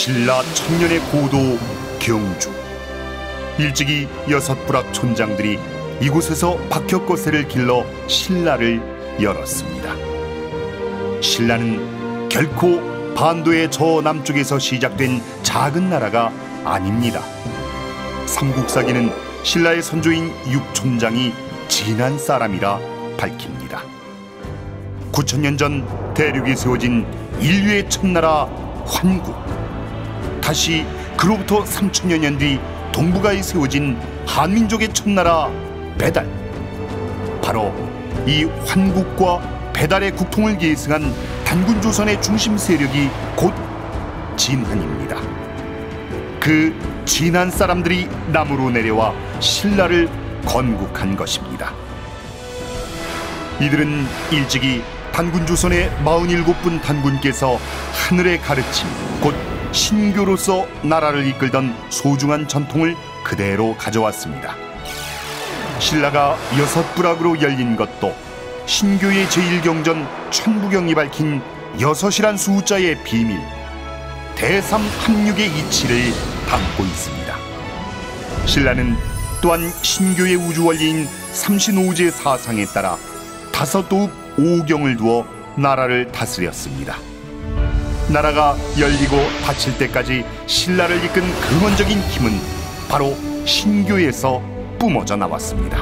신라 천년의 고도 경주. 일찍이 6부락 촌장들이 이곳에서 박혁거세를 길러 신라를 열었습니다. 신라는 결코 반도의 저 남쪽에서 시작된 작은 나라가 아닙니다. 삼국사기는 신라의 선조인 육촌장이 진한 사람이라 밝힙니다. 9,000년 전 대륙이 세워진 인류의 첫나라 환국, 다시 그로부터 3,000여 년 뒤 동북아에 세워진 한민족의 첫나라 배달. 바로 이 환국과 배달의 국통을 계승한 단군조선의 중심 세력이 곧 진한입니다. 그 진한 사람들이 남으로 내려와 신라를 건국한 것입니다. 이들은 일찍이 단군조선의 47분 단군께서 하늘의 가르침, 곧 신교로서 나라를 이끌던 소중한 전통을 그대로 가져왔습니다. 신라가 6부락으로 열린 것도 신교의 제1경전 천부경이 밝힌 6이란 숫자의 비밀, 대삼 합육의 이치를 담고 있습니다. 신라는 또한 신교의 우주원리인 삼신오제 사상에 따라 5도읍 5경을 두어 나라를 다스렸습니다. 나라가 열리고 닫힐 때까지 신라를 이끈 근원적인 힘은 바로 신교에서 뿜어져 나왔습니다.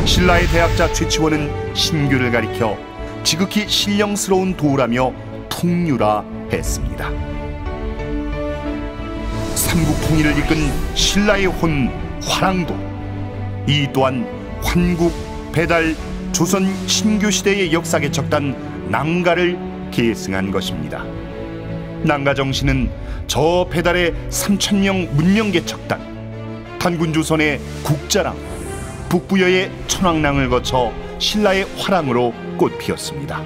신라의 대학자 최치원은 신교를 가리켜 지극히 신령스러운 도라며 풍류라 했습니다. 삼국통일을 이끈 신라의 혼 화랑도, 이 또한 환국, 배달, 조선 신교시대의 역사에 적단 낭가를 계승한 것입니다. 낭가 정신은 저 배달의 3,000명 문명계 척단, 단군조선의 국자랑, 북부여의 천왕랑을 거쳐 신라의 화랑으로 꽃피었습니다.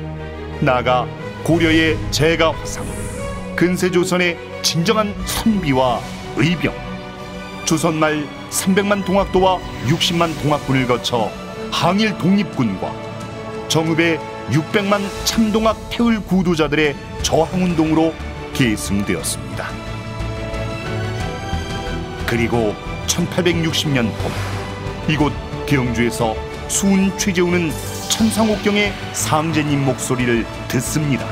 나아가 고려의 제가화상, 근세조선의 진정한 선비와 의병, 조선말 300만 동학도와 60만 동학군을 거쳐 항일 독립군과 정읍의 600만 참동학 태을 구도자들의 저항운동으로 계승되었습니다. 그리고 1860년 봄, 이곳 경주에서 수운 최재우는 천상옥경의 상제님 목소리를 듣습니다.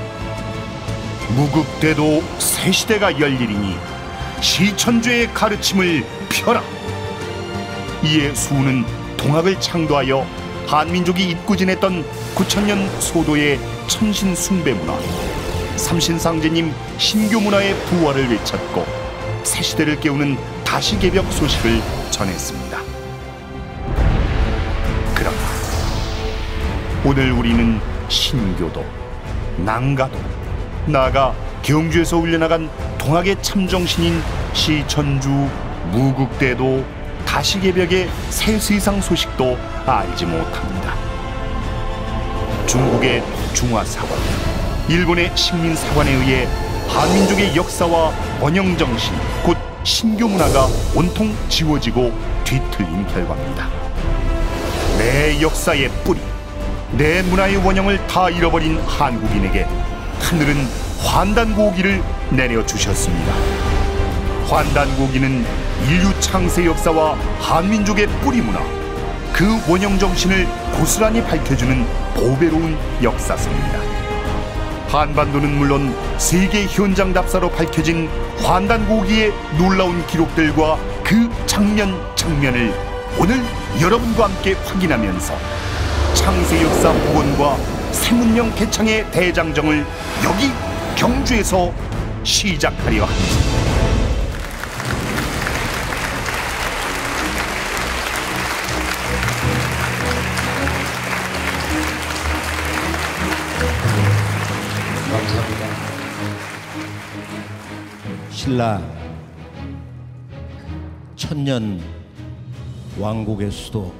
무극대도 새 시대가 열리리니 시천주의 가르침을 펴라. 이에 수운은 동학을 창도하여 한민족이 입구진했던 9,000년 소도의 천신 숭배문화, 삼신상제님 신교문화의 부활을 외쳤고 새 시대를 깨우는 다시개벽 소식을 전했습니다. 그러나 오늘 우리는 신교도, 낭가도, 나아가 경주에서 울려나간 동학의 참정신인 시천주, 무극대도, 다시개벽의 새 세상 소식도 알지 못합니다. 중국의 중화사관, 일본의 식민사관에 의해 한민족의 역사와 원형정신, 곧 신교문화가 온통 지워지고 뒤틀린 결과입니다. 내 역사의 뿌리, 내 문화의 원형을 다 잃어버린 한국인에게 하늘은 환단고기를 내려주셨습니다. 환단고기는 인류 창세 역사와 한민족의 뿌리 문화, 그 원형 정신을 고스란히 밝혀주는 보배로운 역사서입니다. 한반도는 물론 세계 현장답사로 밝혀진 환단고기의 놀라운 기록들과 그 장면을 오늘 여러분과 함께 확인하면서 창세 역사 복원과 새문명 개창의 대장정을 여기 경주에서 시작하려 합니다. 감사합니다. 신라 천년 왕국의 수도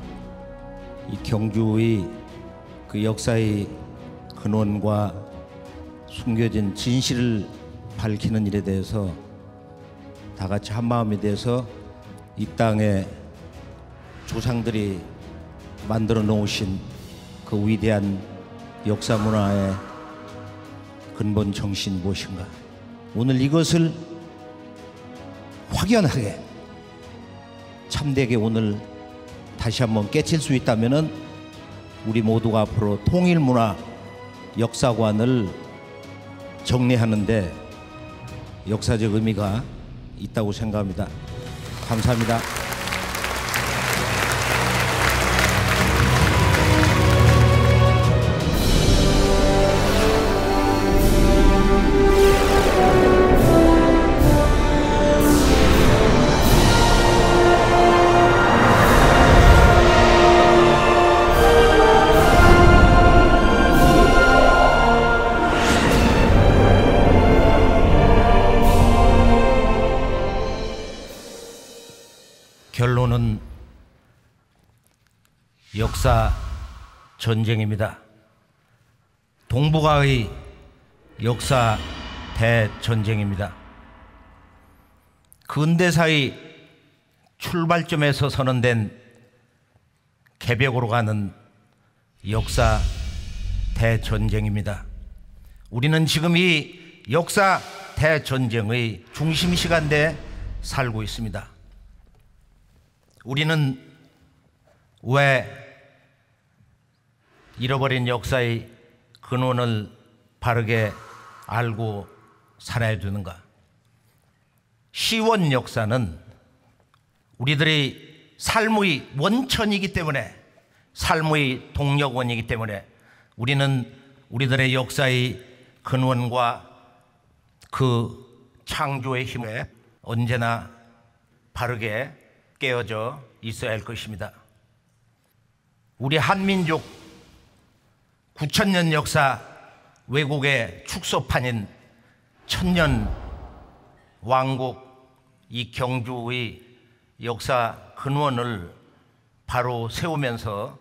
이 경주의 그 역사의 근원과 숨겨진 진실을 밝히는 일에 대해서 다 같이 한마음이 돼서 이 땅에 조상들이 만들어 놓으신 그 위대한 역사 문화의 근본 정신이 무엇인가, 오늘 이것을 확연하게 참되게 오늘 다시 한번 깨칠 수 있다면은 우리 모두가 앞으로 통일문화 역사관을 정리하는데 역사적 의미가 있다고 생각합니다. 감사합니다. 결론은 역사 전쟁입니다. 동북아의 역사 대전쟁입니다. 근대사의 출발점에서 선언된 개벽으로 가는 역사 대전쟁입니다. 우리는 지금 이 역사 대전쟁의 중심 시간대에 살고 있습니다. 우리는 왜 잃어버린 역사의 근원을 바르게 알고 살아야 되는가? 시원 역사는 우리들의 삶의 원천이기 때문에, 삶의 동력원이기 때문에 우리는 우리들의 역사의 근원과 그 창조의 힘에 언제나 바르게 깨어져 있어야 할 것입니다. 우리 한민족 9,000년 역사 왜곡의 축소판인 천년 왕국 이 경주의 역사 근원을 바로 세우면서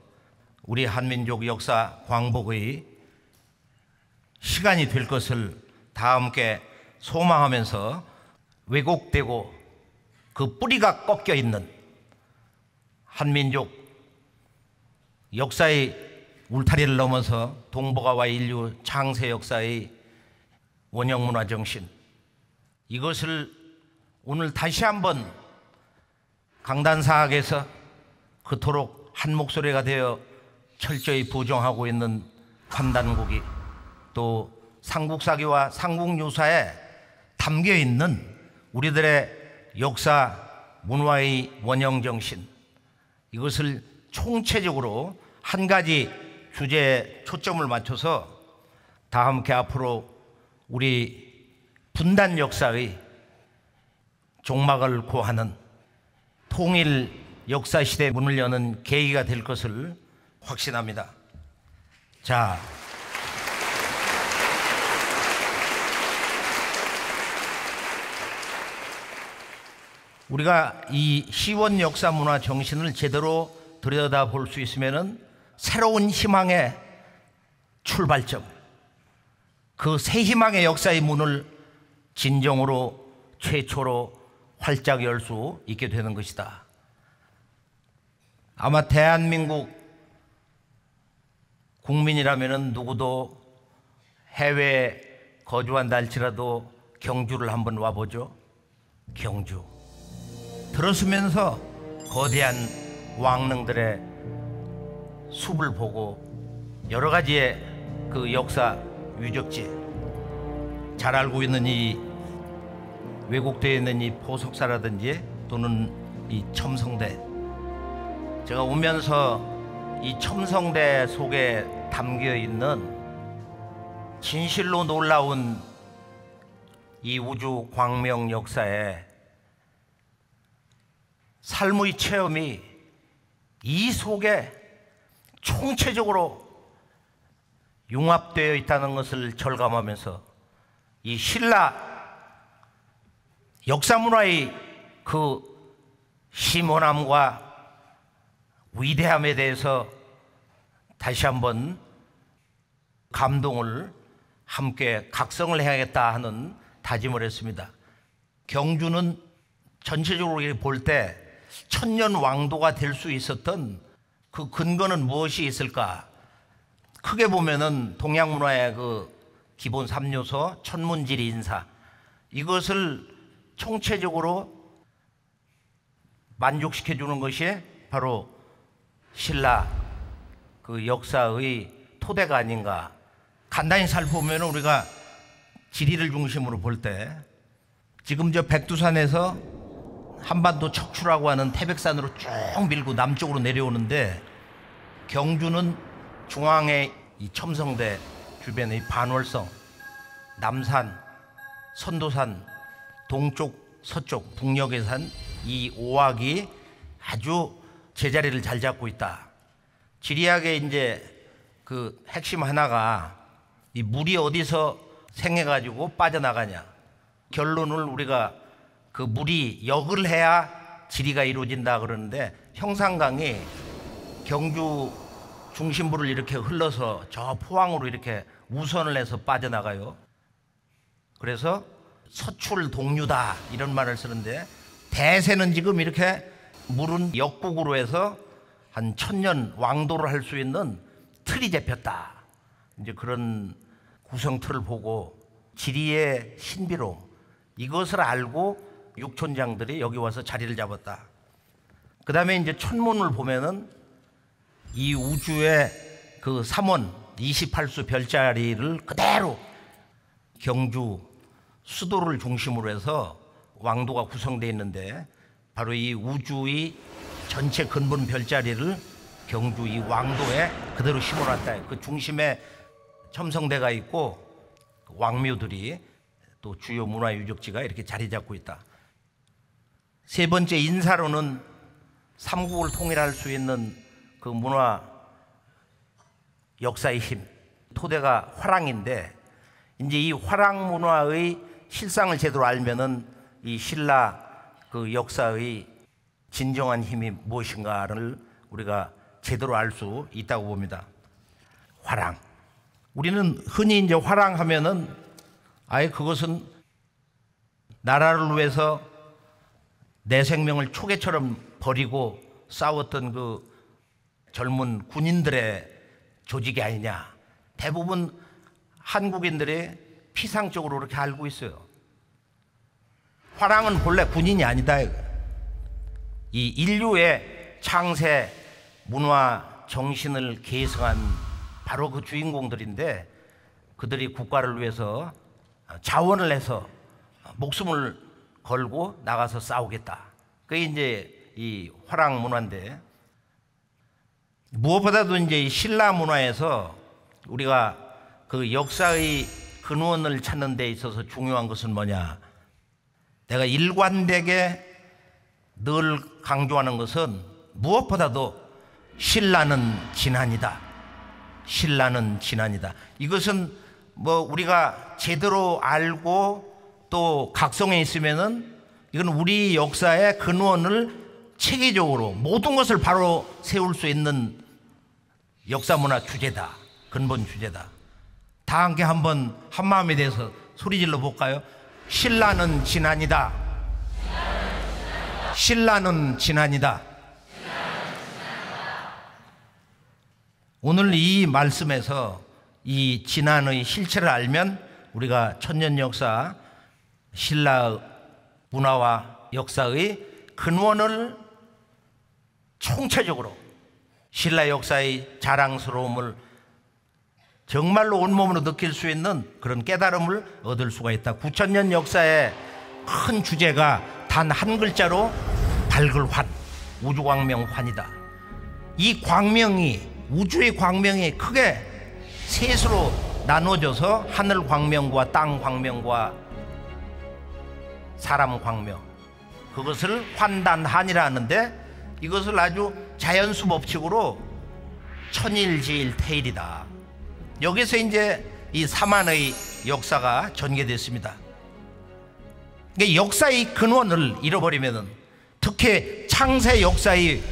우리 한민족 역사 광복의 시간이 될 것을 다 함께 소망하면서 왜곡되고 그 뿌리가 꺾여 있는 한민족 역사의 울타리를 넘어서 동북아와 인류 창세 역사의 원형문화 정신, 이것을 오늘 다시 한번 강단사학에서 그토록 한 목소리가 되어 철저히 부정하고 있는 판단국이, 또 삼국사기와 삼국유사에 담겨 있는 우리들의 역사 문화의 원형정신, 이것을 총체적으로 한 가지 주제에 초점을 맞춰서 다 함께 앞으로 우리 분단 역사의 종막을 고하는 통일 역사 시대 문을 여는 계기가 될 것을 확신합니다. 자, 우리가 이 시원 역사 문화 정신을 제대로 들여다볼 수 있으면은 새로운 희망의 출발점, 그 새 희망의 역사의 문을 진정으로 최초로 활짝 열 수 있게 되는 것이다. 아마 대한민국 국민이라면은 누구도 해외에 거주한다 할지라도 경주를 한번 와보죠. 경주 들어서면서 거대한 왕릉들의 숲을 보고 여러 가지의 그 역사 유적지, 잘 알고 있는 이 왜곡되어 있는 이 보석사라든지 또는 이 첨성대, 제가 오면서 이 첨성대 속에 담겨 있는 진실로 놀라운 이 우주 광명 역사에 삶의 체험이 이 속에 총체적으로 융합되어 있다는 것을 절감하면서 이 신라 역사문화의 그 심오함과 위대함에 대해서 다시 한번 감동을 함께 각성을 해야겠다 하는 다짐을 했습니다. 경주는 전체적으로 볼 때 천년 왕도가 될 수 있었던 그 근거는 무엇이 있을까? 크게 보면은 동양 문화의 그 기본 3요소 천문지리 인사, 이것을 총체적으로 만족시켜 주는 것이 바로 신라 그 역사의 토대가 아닌가. 간단히 살펴보면 우리가 지리를 중심으로 볼 때 지금 저 백두산에서 한반도 척추라고 하는 태백산으로 쭉 밀고 남쪽으로 내려오는데, 경주는 중앙에 이 첨성대 주변의 반월성, 남산, 선도산, 동쪽, 서쪽, 북녘의 산, 이 오악이 아주 제자리를 잘 잡고 있다. 지리학의 이제 그 핵심 하나가 이 물이 어디서 생해가지고 빠져나가냐. 결론을 우리가 그 물이 역을 해야 지리가 이루어진다 그러는데, 형산강이 경주 중심부를 이렇게 흘러서 저 포항으로 이렇게 우선을 해서 빠져나가요. 그래서 서출 동류다 이런 말을 쓰는데, 대세는 지금 이렇게 물은 역북으로 해서 한 1000년 왕도를 할 수 있는 틀이 잡혔다. 이제 그런 구성틀을 보고 지리의 신비로움, 이것을 알고 육촌장들이 여기 와서 자리를 잡았다. 그 다음에 이제 천문을 보면은 이 우주의 그 3원 28수 별자리를 그대로 경주 수도를 중심으로 해서 왕도가 구성되어 있는데, 바로 이 우주의 전체 근본 별자리를 경주 이 왕도에 그대로 심어놨다. 그 중심에 첨성대가 있고 왕묘들이 또 주요 문화유적지가 이렇게 자리 잡고 있다. 세 번째, 인사로는 삼국을 통일할 수 있는 그 문화 역사의 힘, 토대가 화랑인데, 이제 이 화랑 문화의 실상을 제대로 알면은 이 신라 그 역사의 진정한 힘이 무엇인가를 우리가 제대로 알 수 있다고 봅니다. 화랑. 우리는 흔히 이제 화랑 하면은 아예 그것은 나라를 위해서 내 생명을 초계처럼 버리고 싸웠던 그 젊은 군인들의 조직이 아니냐. 대부분 한국인들이 피상적으로 그렇게 알고 있어요. 화랑은 본래 군인이 아니다. 이 인류의 창세 문화 정신을 계승한 바로 그 주인공들인데, 그들이 국가를 위해서 자원을 해서 목숨을 걸고 나가서 싸우겠다. 그게 이제 이 화랑 문화인데, 무엇보다도 이제 이 신라 문화에서 우리가 그 역사의 근원을 찾는 데 있어서 중요한 것은 뭐냐. 내가 일관되게 늘 강조하는 것은 무엇보다도 신라는 진한이다. 신라는 진한이다. 이것은 뭐 우리가 제대로 알고 또 각성해 있으면은 이건 우리 역사의 근원을 체계적으로 모든 것을 바로 세울 수 있는 역사문화 주제다. 근본 주제다. 다 함께 한번 한마음에 대해서 소리질러 볼까요? 신라는 진한이다. 신라는 진한이다. 오늘 이 말씀에서 이 진한의 실체를 알면 우리가 천년 역사, 신라 문화와 역사의 근원을 총체적으로 신라 역사의 자랑스러움을 정말로 온몸으로 느낄 수 있는 그런 깨달음을 얻을 수가 있다. 9000년 역사의 큰 주제가 단 한 글자로 밝을 환, 우주광명 환이다. 이 광명이, 우주의 광명이 크게 셋으로 나눠져서 하늘 광명과 땅 광명과 사람 광명, 그것을 환단한이라 하는데, 이것을 아주 자연수 법칙으로 천일지일태일이다. 여기서 이제 이 사만의 역사가 전개됐습니다. 그러니까 역사의 근원을 잃어버리면은, 특히 창세 역사의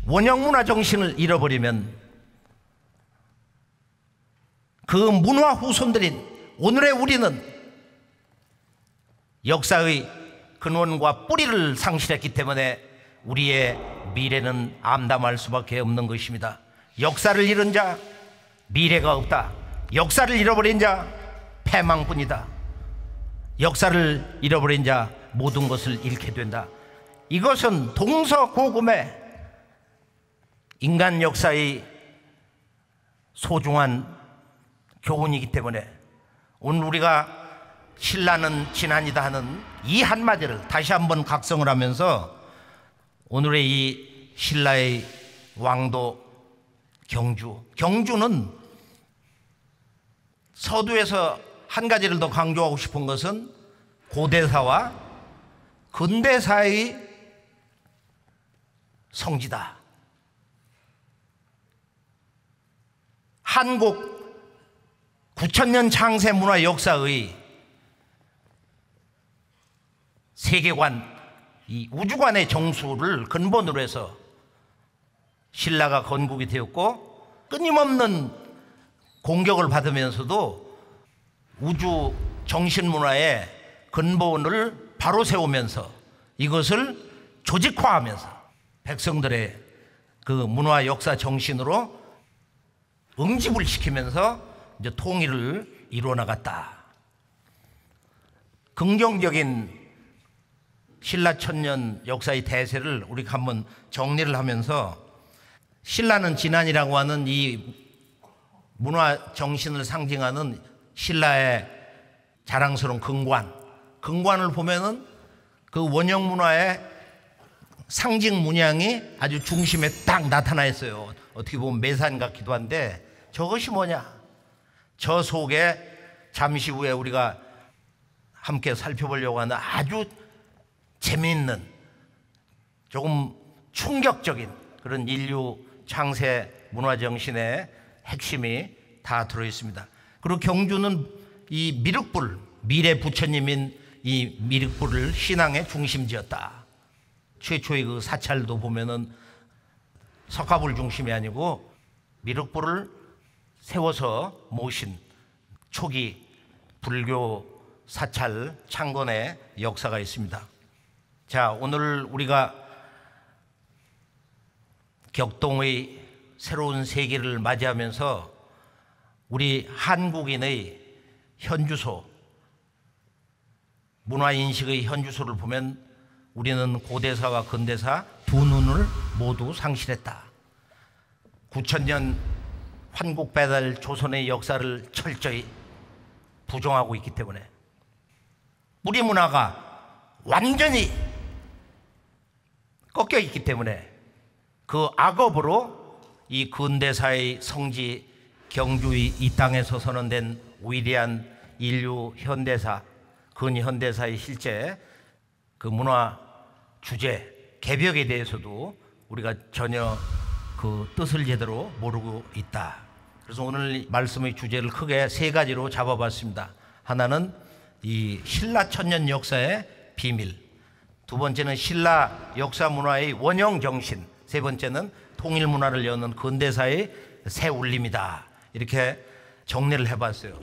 원형문화 정신을 잃어버리면 그 문화 후손들인 오늘의 우리는 역사의 근원과 뿌리를 상실했기 때문에 우리의 미래는 암담할 수밖에 없는 것입니다. 역사를 잃은 자 미래가 없다. 역사를 잃어버린 자 패망뿐이다. 역사를 잃어버린 자 모든 것을 잃게 된다. 이것은 동서고금의 인간 역사의 소중한 교훈이기 때문에 오늘 우리가 신라는 지난이다 하는 이 한마디를 다시 한번 각성을 하면서 오늘의 이 신라의 왕도 경주는 서두에서 한 가지를 더 강조하고 싶은 것은 고대사와 근대사의 성지다. 한국 9,000년 창세 문화 역사의 세계관, 이 우주관의 정수를 근본으로 해서 신라가 건국이 되었고 끊임없는 공격을 받으면서도 우주 정신문화의 근본을 바로 세우면서 이것을 조직화하면서 백성들의 그 문화 역사 정신으로 응집을 시키면서 이제 통일을 이루어 나갔다. 긍정적인 신라 천년 역사의 대세를 우리가 한번 정리를 하면서 신라는 지난이라고 하는 이 문화 정신을 상징하는 신라의 자랑스러운 근관을 보면은 그 원형 문화의 상징 문양이 아주 중심에 딱 나타나 있어요. 어떻게 보면 매산 같기도 한데 저것이 뭐냐? 저 속에 잠시 후에 우리가 함께 살펴보려고 하는 아주 재미있는 조금 충격적인 그런 인류 창세 문화 정신의 핵심이 다 들어있습니다. 그리고 경주는 이 미륵불, 미래 부처님인 이 미륵불을 신앙의 중심지었다. 최초의 그 사찰도 보면은 석가불 중심이 아니고 미륵불을 세워서 모신 초기 불교 사찰 창건의 역사가 있습니다. 자, 오늘 우리가 격동의 새로운 세기를 맞이하면서 우리 한국인의 현주소, 문화인식의 현주소를 보면 우리는 고대사와 근대사 두 눈을 모두 상실했다. 9,000년 환국배달 조선의 역사를 철저히 부정하고 있기 때문에 우리 문화가 완전히 꺾여 있기 때문에 그 악업으로 이 근대사의 성지 경주의 이 땅에서 선언된 위대한 인류 현대사, 근현대사의 실제 그 문화 주제, 개벽에 대해서도 우리가 전혀 그 뜻을 제대로 모르고 있다. 그래서 오늘 말씀의 주제를 크게 세 가지로 잡아봤습니다. 하나는 이 신라 천년 역사의 비밀, 두 번째는 신라 역사 문화의 원형 정신, 세 번째는 통일 문화를 여는 근대사의 새 울림이다. 이렇게 정리를 해봤어요.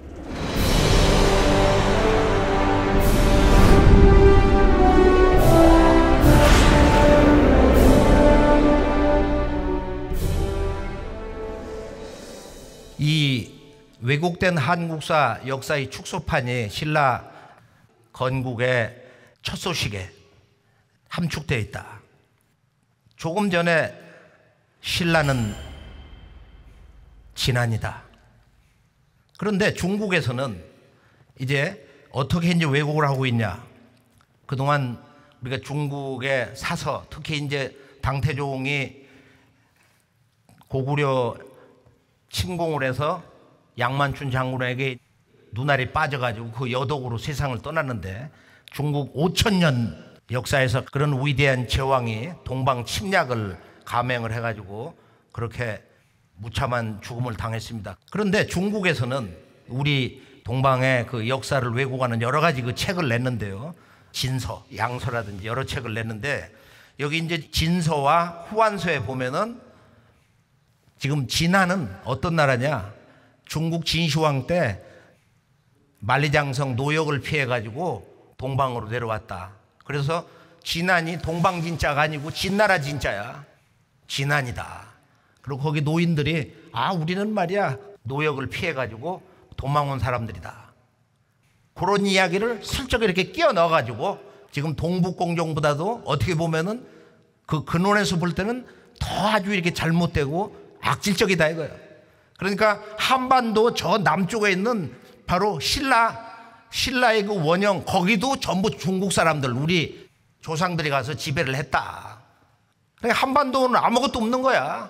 이 왜곡된 한국사 역사의 축소판이 신라 건국의 첫 소식에 함축되어 있다. 조금 전에 신라는 지난이다. 그런데 중국에서는 이제 어떻게 이제 왜곡을 하고 있냐? 그동안 우리가 중국의 사서, 특히 이제 당태종이 고구려 침공을 해서 양만춘 장군에게 눈알이 빠져가지고 그 여독으로 세상을 떠났는데 중국 5,000년 역사에서 그런 위대한 제왕이 동방 침략을 감행을 해가지고 그렇게 무참한 죽음을 당했습니다. 그런데 중국에서는 우리 동방의 그 역사를 왜곡하는 여러 가지 그 책을 냈는데요. 진서, 양서라든지 여러 책을 냈는데 여기 이제 진서와 후한서에 보면은 지금 진안은 어떤 나라냐? 중국 진시황 때 만리장성 노역을 피해가지고 동방으로 내려왔다. 그래서 진안이 동방진짜가 아니고 진나라 진짜야. 진안이다. 그리고 거기 노인들이 우리는 말이야 노역을 피해가지고 도망온 사람들이다. 그런 이야기를 슬쩍 이렇게 끼워 넣어가지고 지금 동북공정보다도 어떻게 보면은 그 근원에서 볼 때는 더 아주 이렇게 잘못되고 악질적이다 이거예요. 그러니까 한반도 저 남쪽에 있는 바로 신라의 그 원형, 거기도 전부 중국 사람들, 우리 조상들이 가서 지배를 했다. 그러니까 한반도는 아무것도 없는 거야.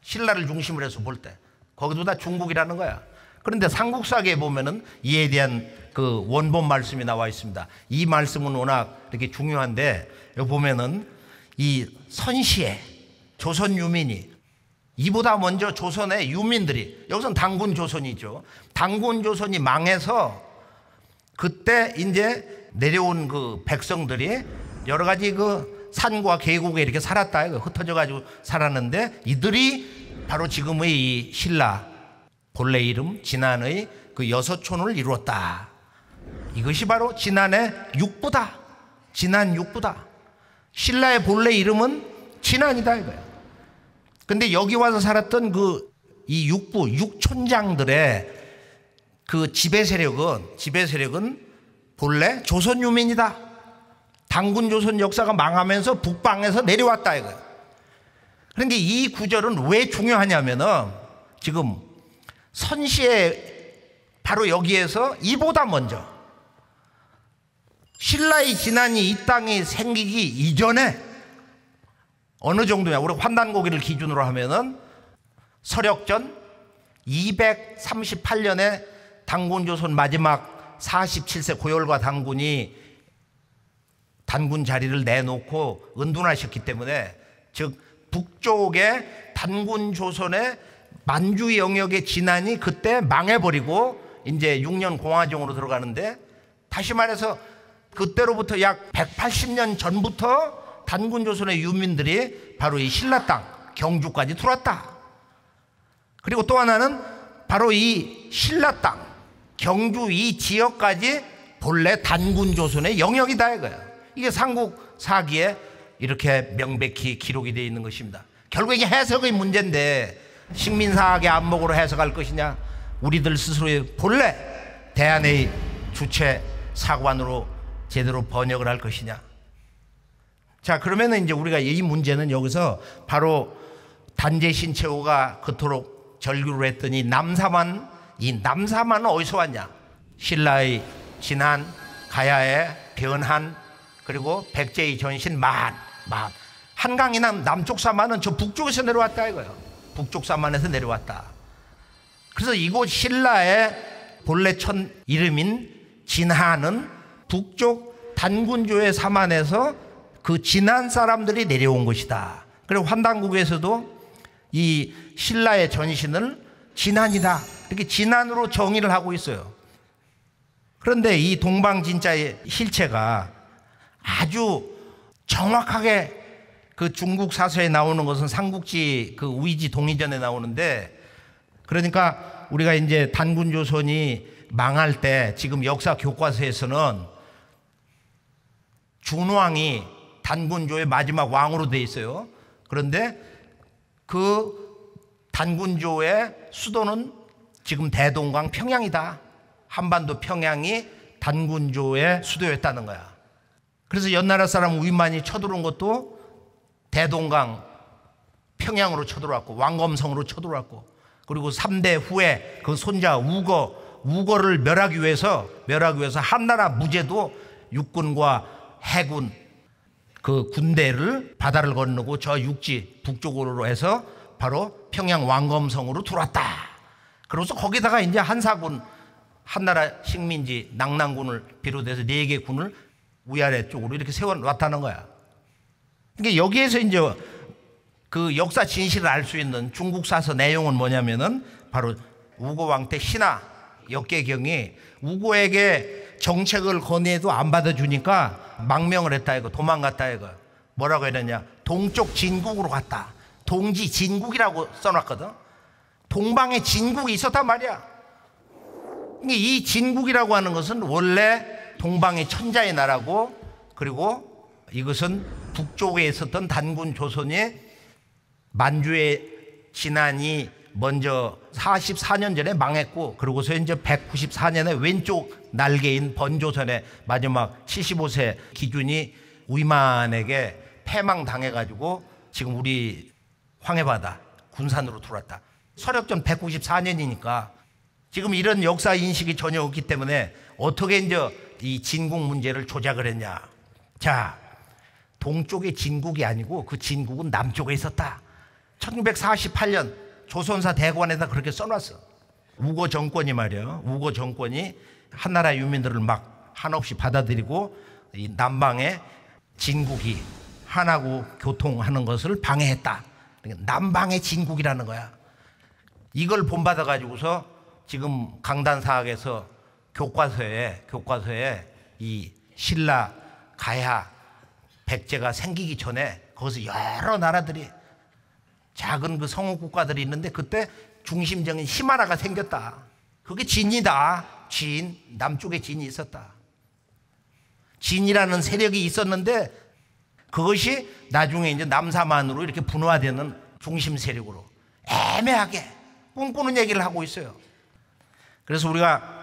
신라를 중심으로 해서 볼 때 거기도 다 중국이라는 거야. 그런데 삼국사기에 보면은 이에 대한 그 원본 말씀이 나와 있습니다. 이 말씀은 워낙 이렇게 중요한데 여기 보면은 이 선시에 조선 유민이, 이보다 먼저 조선의 유민들이, 여기서는 단군 조선이죠. 단군 조선이 망해서 그때 이제 내려온 그 백성들이 여러 가지 그 산과 계곡에 이렇게 살았다. 흩어져 가지고 살았는데 이들이 바로 지금의 이 신라, 본래 이름 진안의 그 여섯촌을 이루었다. 이것이 바로 진안의 육부다. 진안 육부다. 신라의 본래 이름은 진안이다 이거야. 근데 여기 와서 살았던 그 이 육부, 육촌장들의 그 지배 세력은 본래 조선 유민이다. 단군 조선 역사가 망하면서 북방에서 내려왔다 이거예요. 그런데 이 구절은 왜 중요하냐면은 지금 선시에 바로 여기에서 이보다 먼저 신라의 진안이 이 땅이 생기기 이전에 어느 정도냐, 우리 환단고기를 기준으로 하면은 서력전 238년에 단군조선 마지막 47세 고열과 단군이 단군 자리를 내놓고 은둔하셨기 때문에, 즉 북쪽의 단군조선의 만주 영역의 진안이 그때 망해버리고 이제 6년 공화정으로 들어가는데, 다시 말해서 그때로부터 약 180년 전부터 단군조선의 유민들이 바로 이 신라 땅 경주까지 들어왔다. 그리고 또 하나는 바로 이 신라 땅 경주 이 지역까지 본래 단군조선의 영역이다 이거예요. 이게 삼국사기에 이렇게 명백히 기록이 되어 있는 것입니다. 결국 이게 해석의 문제인데, 식민사학의 안목으로 해석할 것이냐, 우리들 스스로의 본래 대안의 주체 사관으로 제대로 번역을 할 것이냐. 자, 그러면은 이제 우리가 이 문제는 여기서 바로 단제신채호가 그토록 절규를 했더니 남사만, 이 남사만은 어디서 왔냐? 신라의 진안, 가야의 변한, 그리고 백제의 전신 만. 한강이 남쪽 사만은 저 북쪽에서 내려왔다 이거예요. 북쪽 사만에서 내려왔다. 그래서 이곳 신라의 본래 천 이름인 진하는 북쪽 단군조의 사만에서 그 진안 사람들이 내려온 것이다. 그리고 환단국에서도 이 신라의 전신을 진안이다, 이렇게 진안으로 정의를 하고 있어요. 그런데 이 동방진짜의 실체가 아주 정확하게 그 중국 사서에 나오는 것은 삼국지 그 우이지 동의전에 나오는데, 그러니까 우리가 이제 단군조선이 망할 때 지금 역사 교과서에서는 준왕이 단군조의 마지막 왕으로 돼 있어요. 그런데 그 단군조의 수도는 지금 대동강 평양이다. 한반도 평양이 단군조의 수도였다는 거야. 그래서 연나라 사람 우이만이 쳐들어온 것도 대동강 평양으로 쳐들어왔고 왕검성으로 쳐들어왔고, 그리고 3대 후에 그 손자 우거를 멸하기 위해서 한나라 무제도 육군과 해군 그 군대를 바다를 건너고 저 육지 북쪽으로 해서 바로 평양 왕검성으로 들어왔다. 그래서 거기다가 이제 한사군, 한나라 식민지 낙랑군을 비롯해서 4개 군을 위아래 쪽으로 이렇게 세워놨다는 거야. 그러니까 여기에서 이제 그 역사 진실을 알 수 있는 중국 사서 내용은 뭐냐면은 바로 우고 왕 때 신하 역계경이 우고에게 정책을 건의해도 안 받아주니까 망명을 했다 이거, 도망갔다 이거. 뭐라고 했느냐, 동쪽 진국으로 갔다. 동지 진국이라고 써놨거든. 동방에 진국이 있었단 말이야. 이 진국이라고 하는 것은 원래 동방의 천자의 나라고, 그리고 이것은 북쪽에 있었던 단군 조선이 만주의 진안이 먼저 44년 전에 망했고, 그러고서 이제 194년에 왼쪽 날개인 번조선의 마지막 75세 기준이 위만에게 패망당해가지고 지금 우리 황해바다 군산으로 들어왔다. 서력전 194년이니까 지금 이런 역사 인식이 전혀 없기 때문에 어떻게 이제 이 진국 문제를 조작을 했냐. 자, 동쪽의 진국이 아니고 그 진국은 남쪽에 있었다. 1948년 조선사 대관에다 그렇게 써놨어. 우고 정권이 말이야. 우고 정권이 한나라 유민들을 막 한없이 받아들이고 이 남방의 진국이 한하고 교통하는 것을 방해했다. 그러니까 남방의 진국이라는 거야. 이걸 본받아 가지고서 지금 강단사학에서 교과서에 이 신라, 가야, 백제가 생기기 전에 거기서 여러 나라들이 작은 그 성국 국가들이 있는데 그때 중심적인 히마라가 생겼다. 그게 진이다. 진, 남쪽에 진이 있었다. 진이라는 세력이 있었는데 그것이 나중에 이제 남사만으로 이렇게 분화되는 중심 세력으로 애매하게 꿈꾸는 얘기를 하고 있어요. 그래서 우리가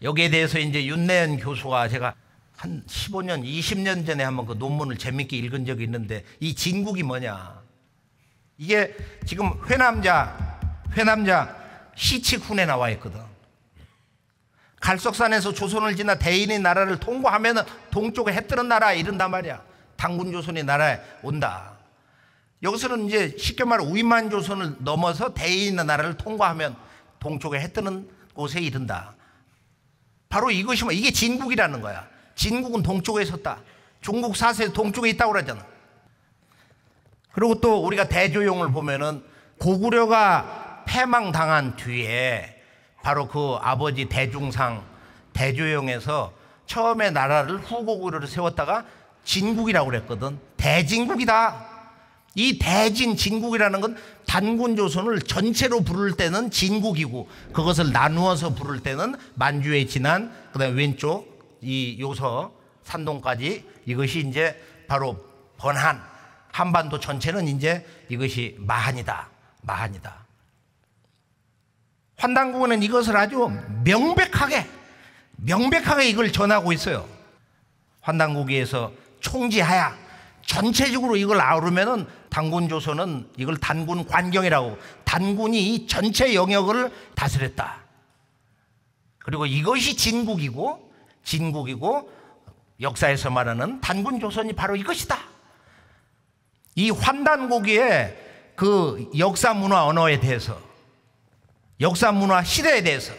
여기에 대해서 이제 윤내연 교수가 제가 한 15년, 20년 전에 한번 그 논문을 재밌게 읽은 적이 있는데 이 진국이 뭐냐. 이게 지금 회남자 시칙훈에 나와 있거든. 갈석산에서 조선을 지나 대인의 나라를 통과하면 동쪽에 해 뜨는 나라 이른단 말이야. 당군조선의 나라에 온다. 여기서는 이제 쉽게 말해 위만조선을 넘어서 대인의 나라를 통과하면 동쪽에 해 뜨는 곳에 이른다. 바로 이것이 이게 진국이라는 거야. 진국은 동쪽에 있었다. 중국 사세 동쪽에 있다고 그러잖아. 그리고 또 우리가 대조용을 보면은 고구려가 패망당한 뒤에 바로 그 아버지 대중상 대조용에서 처음에 나라를 후고구려를 세웠다가 진국이라고 그랬거든. 대진국이다. 이 대진 진국이라는 건 단군조선을 전체로 부를 때는 진국이고 그것을 나누어서 부를 때는 만주의 진안 그다음에 왼쪽 이 요서 산동까지 이것이 이제 바로 번한 한반도 전체는 이제 이것이 마한이다. 마한이다. 환단국은 이것을 아주 명백하게 이걸 전하고 있어요. 환단국에서 총지하야 전체적으로 이걸 아우르면은 단군조선은 이걸 단군 관경이라고 단군이 이 전체 영역을 다스렸다. 그리고 이것이 진국이고 역사에서 말하는 단군조선이 바로 이것이다. 이 환단고기의 그 역사 문화 언어에 대해서 역사 문화 시대에 대해서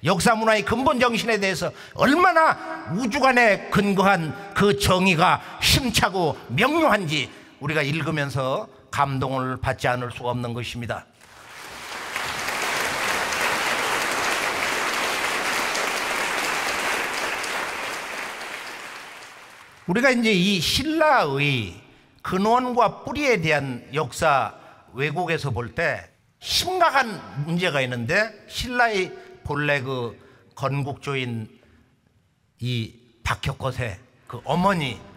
역사 문화의 근본 정신에 대해서 얼마나 우주관에 근거한 그 정의가 힘차고 명료한지 우리가 읽으면서 감동을 받지 않을 수가 없는 것입니다. 우리가 이제 이 신라의 근원과 뿌리에 대한 역사 왜곡에서 볼 때 심각한 문제가 있는데 신라의 본래 그 건국조인 이 박혁거세 그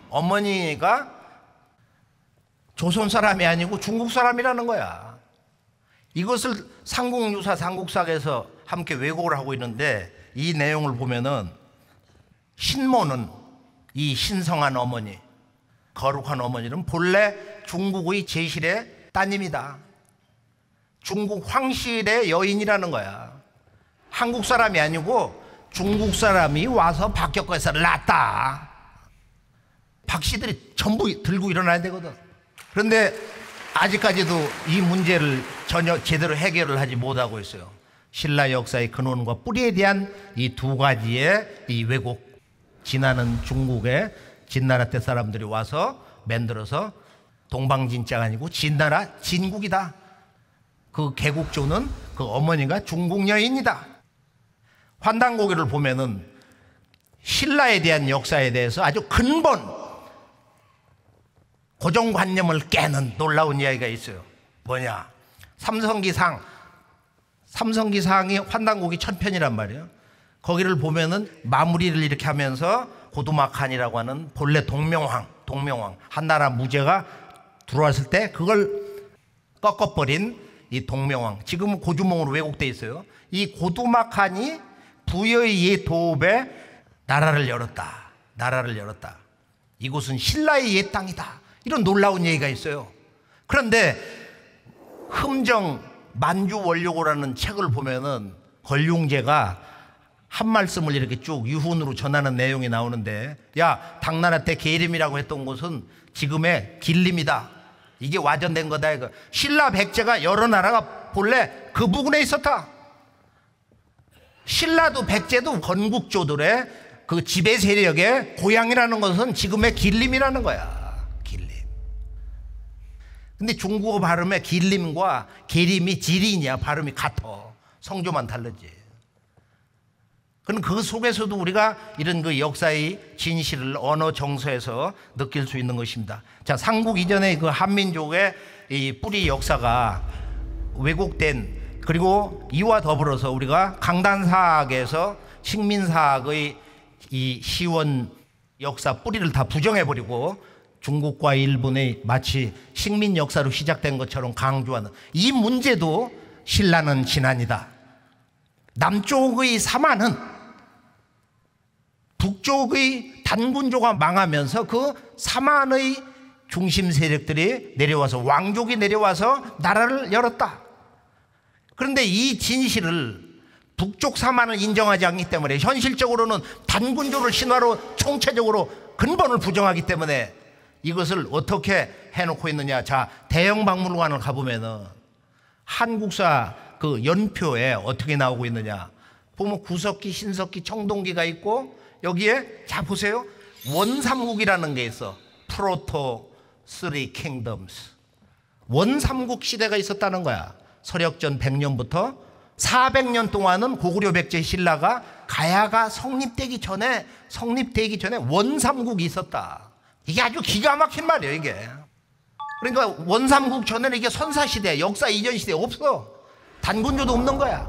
어머니가 조선 사람이 아니고 중국 사람이라는 거야. 이것을 삼국유사 삼국사에서 함께 왜곡을 하고 있는데 이 내용을 보면은 신모는 이 신성한 어머니 거룩한 어머니는 본래 중국의 제실의 따님이다. 중국 황실의 여인이라는 거야. 한국 사람이 아니고 중국 사람이 와서 박혁거세를 낳았다. 박씨들이 전부 들고 일어나야 되거든. 그런데 아직까지도 이 문제를 전혀 제대로 해결을 하지 못하고 있어요. 신라 역사의 근원과 뿌리에 대한 이 두 가지의 이 왜곡. 진화는 중국의 진나라 때 사람들이 와서 만들어서 동방진짜가 아니고 진나라 진국이다. 그 개국조는 그 어머니가 중국 여인이다. 환단고기를 보면은 신라에 대한 역사에 대해서 아주 근본 고정관념을 깨는 놀라운 이야기가 있어요. 뭐냐? 삼성기상이 환단고기 1000편이란 말이에요. 거기를 보면은 마무리를 이렇게 하면서 고두막한이라고 하는 본래 동명왕 한나라 무제가 들어왔을 때 그걸 꺾어버린 이 동명왕, 지금은 고주몽으로 왜곡돼 있어요. 이 고두막한이 부여의 옛 도읍에 나라를 열었다. 나라를 열었다. 이곳은 신라의 옛 땅이다. 이런 놀라운 얘기가 있어요. 그런데 흠정 만주원료고라는 책을 보면은 권룡제가 한 말씀을 이렇게 쭉 유훈으로 전하는 내용이 나오는데, 야, 당나라 때 계림이라고 했던 곳은 지금의 길림이다. 이게 와전된 거다. 이거. 신라 백제가 여러 나라가 본래 그 부근에 있었다. 신라도 백제도 건국조들의 그 지배 세력의 고향이라는 것은 지금의 길림이라는 거야. 길림. 근데 중국어 발음에 길림과 계림이 지린이야. 발음이 같아. 성조만 다르지. 그럼 그 속에서도 우리가 이런 그 역사의 진실을 언어 정서에서 느낄 수 있는 것입니다. 자, 삼국 이전의 그 한민족의 이 뿌리 역사가 왜곡된, 그리고 이와 더불어서 우리가 강단사학에서 식민사학의 이 시원 역사 뿌리를 다 부정해버리고 중국과 일본의 마치 식민 역사로 시작된 것처럼 강조하는 이 문제도 신라는 지난이다. 남쪽의 사만은 북쪽의 단군조가 망하면서 그 사만의 중심 세력들이 내려와서, 왕족이 내려와서 나라를 열었다. 그런데 이 진실을 북쪽 사만을 인정하지 않기 때문에 현실적으로는 단군조를 신화로 총체적으로 근본을 부정하기 때문에 이것을 어떻게 해놓고 있느냐. 자, 대영박물관을 가보면은 한국사 그 연표에 어떻게 나오고 있느냐. 보면 구석기, 신석기, 청동기가 있고, 여기에 자 보세요. 원삼국이라는 게 있어. 프로토 쓰리 킹덤스. 원삼국 시대가 있었다는 거야. 서력전 100년부터 400년 동안은 고구려 백제 신라가 가야가 성립되기 전에 원삼국이 있었다. 이게 아주 기가 막힌 말이에요, 이게. 그러니까 원삼국 전에는 이게 선사시대, 역사 이전 시대 없어. 단군조도 없는 거야.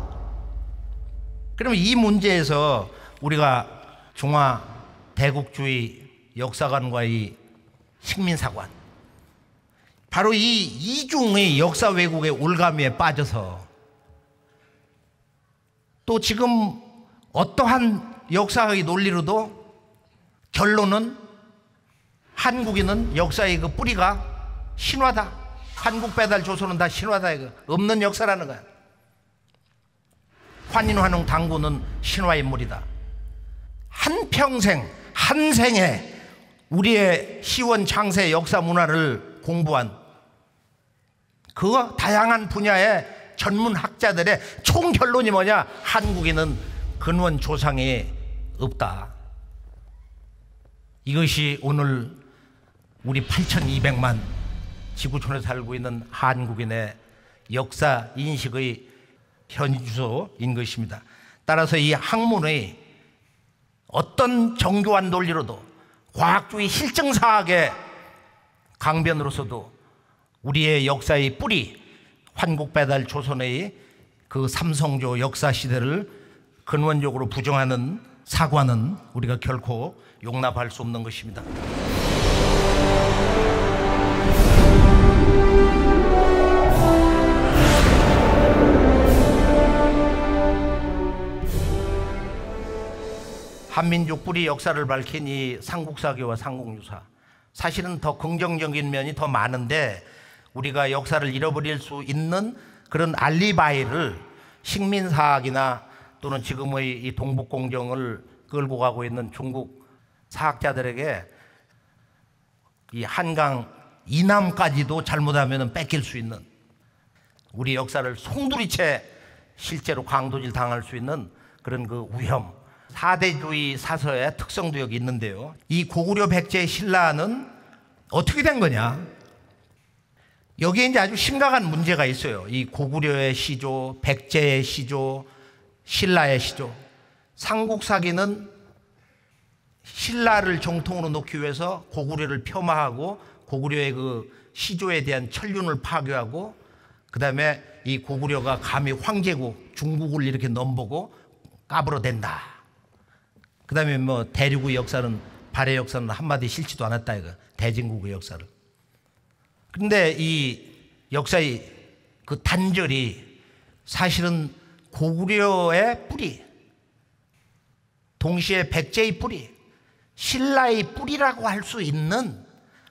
그러면 이 문제에서 우리가 중화 대국주의 역사관과의 식민사관, 바로 이 이중의 역사 왜곡의 올가미에 빠져서 또 지금 어떠한 역사의 논리로도 결론은 한국인은 역사의 그 뿌리가 신화다. 한국 배달 조선은 다 신화다. 이거 없는 역사라는 거야. 환인환웅 당군은 신화인물이다. 한평생, 한 생에 우리의 시원 창세 역사 문화를 공부한 그 다양한 분야의 전문 학자들의 총결론이 뭐냐? 한국인은 근원 조상이 없다. 이것이 오늘 우리 8,200만 지구촌에 살고 있는 한국인의 역사 인식의 현주소인 것입니다. 따라서 이 학문의 어떤 정교한 논리로도 과학주의 실증사학의 강변으로서도 우리의 역사의 뿌리, 환국배달 조선의 그 삼성조 역사 시대를 근원적으로 부정하는 사과는 우리가 결코 용납할 수 없는 것입니다. 한민족 뿌리 역사를 밝힌 이 삼국사교와 삼국유사, 사실은 더 긍정적인 면이 더 많은데 우리가 역사를 잃어버릴 수 있는 그런 알리바이를 식민사학이나 또는 지금의 이 동북공정을 끌고 가고 있는 중국 사학자들에게 이 한강 이남까지도 잘못하면 뺏길 수 있는, 우리 역사를 송두리째 실제로 강도질 당할 수 있는 그런 그 위험, 사대주의 사서의 특성도 여기 있는데요. 이 고구려 백제 신라는 어떻게 된 거냐? 여기에 이제 아주 심각한 문제가 있어요. 이 고구려의 시조, 백제의 시조, 신라의 시조. 삼국사기는 신라를 정통으로 놓기 위해서 고구려를 폄하하고 고구려의 그 시조에 대한 천륜을 파괴하고, 그 다음에 이 고구려가 감히 황제국 중국을 이렇게 넘보고 까불어댄다. 그 다음에 뭐 대륙의 역사는, 발해 역사는 한마디 싫지도 않았다, 이거. 대진국의 역사를. 근데 이 역사의 그 단절이 사실은 고구려의 뿌리, 동시에 백제의 뿌리, 신라의 뿌리라고 할 수 있는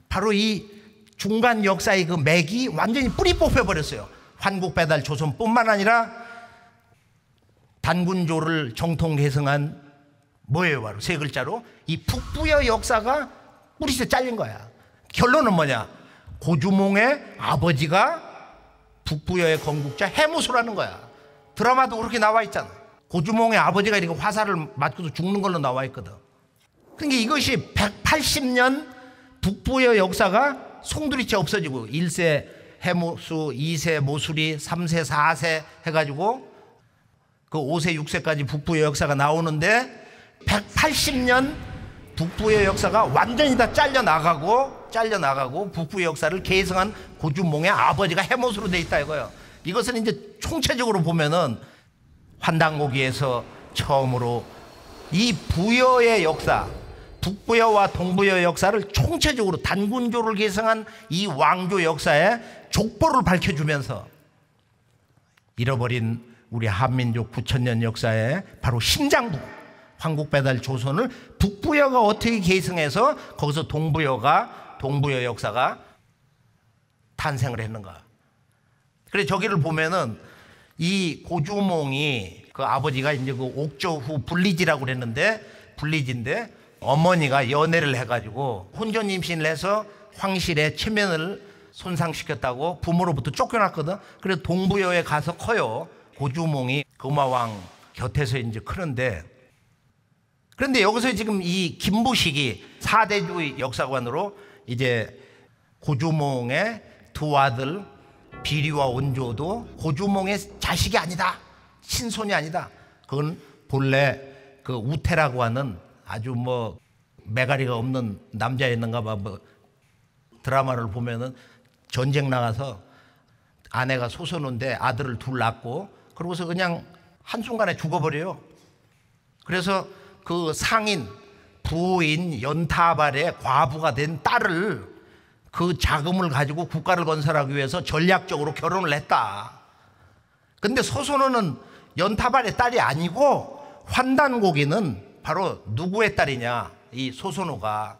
바로 이 중간 역사의 그 맥이 완전히 뿌리 뽑혀버렸어요. 환국배달 조선뿐만 아니라 단군조를 정통 계승한 뭐예요? 바로 세 글자로 이 북부여 역사가 뿌리째 잘린 거야. 결론은 뭐냐? 고주몽의 아버지가 북부여의 건국자 해무수라는 거야. 드라마도 그렇게 나와 있잖아. 고주몽의 아버지가 이렇게 화살을 맞고도 죽는 걸로 나와 있거든. 그러니까 이것이 180년 북부여 역사가 송두리째 없어지고 1세 해무수, 2세 모수리, 3세, 4세 해가지고 그 5세, 6세까지 북부여 역사가 나오는데 180년 북부여 역사가 완전히 다 잘려나가고 북부여 역사를 계승한 고주몽의 아버지가 해모수로 돼 있다 이거예요. 이것은 이제 총체적으로 보면은 환단고기에서 처음으로 이 부여의 역사, 북부여와 동부여 역사를 총체적으로 단군조를 계승한 이 왕조 역사의 족보를 밝혀주면서 잃어버린 우리 한민족 9,000년 역사의 바로 심장부 황국배달 조선을 북부여가 어떻게 계승해서 거기서 동부여 역사가 탄생을 했는가. 그래서 저기를 보면은 이 고주몽이 그 아버지가 이제 그 옥조후 불리지라고 그랬는데 불리지인데 어머니가 연애를 해가지고 혼전 임신을 해서 황실의 체면을 손상시켰다고 부모로부터 쫓겨났거든. 그래서 동부여에 가서 커요. 고주몽이 금화왕 곁에서 이제 크는데, 그런데 여기서 지금 이 김부식이 사대주의 역사관으로 이제 고주몽의 두 아들 비리와 온조도 고주몽의 자식이 아니다, 친손이 아니다. 그건 본래 그 우태라고 하는 아주 뭐 매가리가 없는 남자였는가 봐. 뭐 드라마를 보면은 전쟁 나가서 아내가 소선우인데 아들을 둘 낳고 그러고서 그냥 한순간에 죽어버려요. 그래서 그 상인 부인 연타발의 과부가 된 딸을 그 자금을 가지고 국가를 건설하기 위해서 전략적으로 결혼을 했다. 근데 소선우는 연타발의 딸이 아니고 환단고기는 바로 누구의 딸이냐? 이 소선우가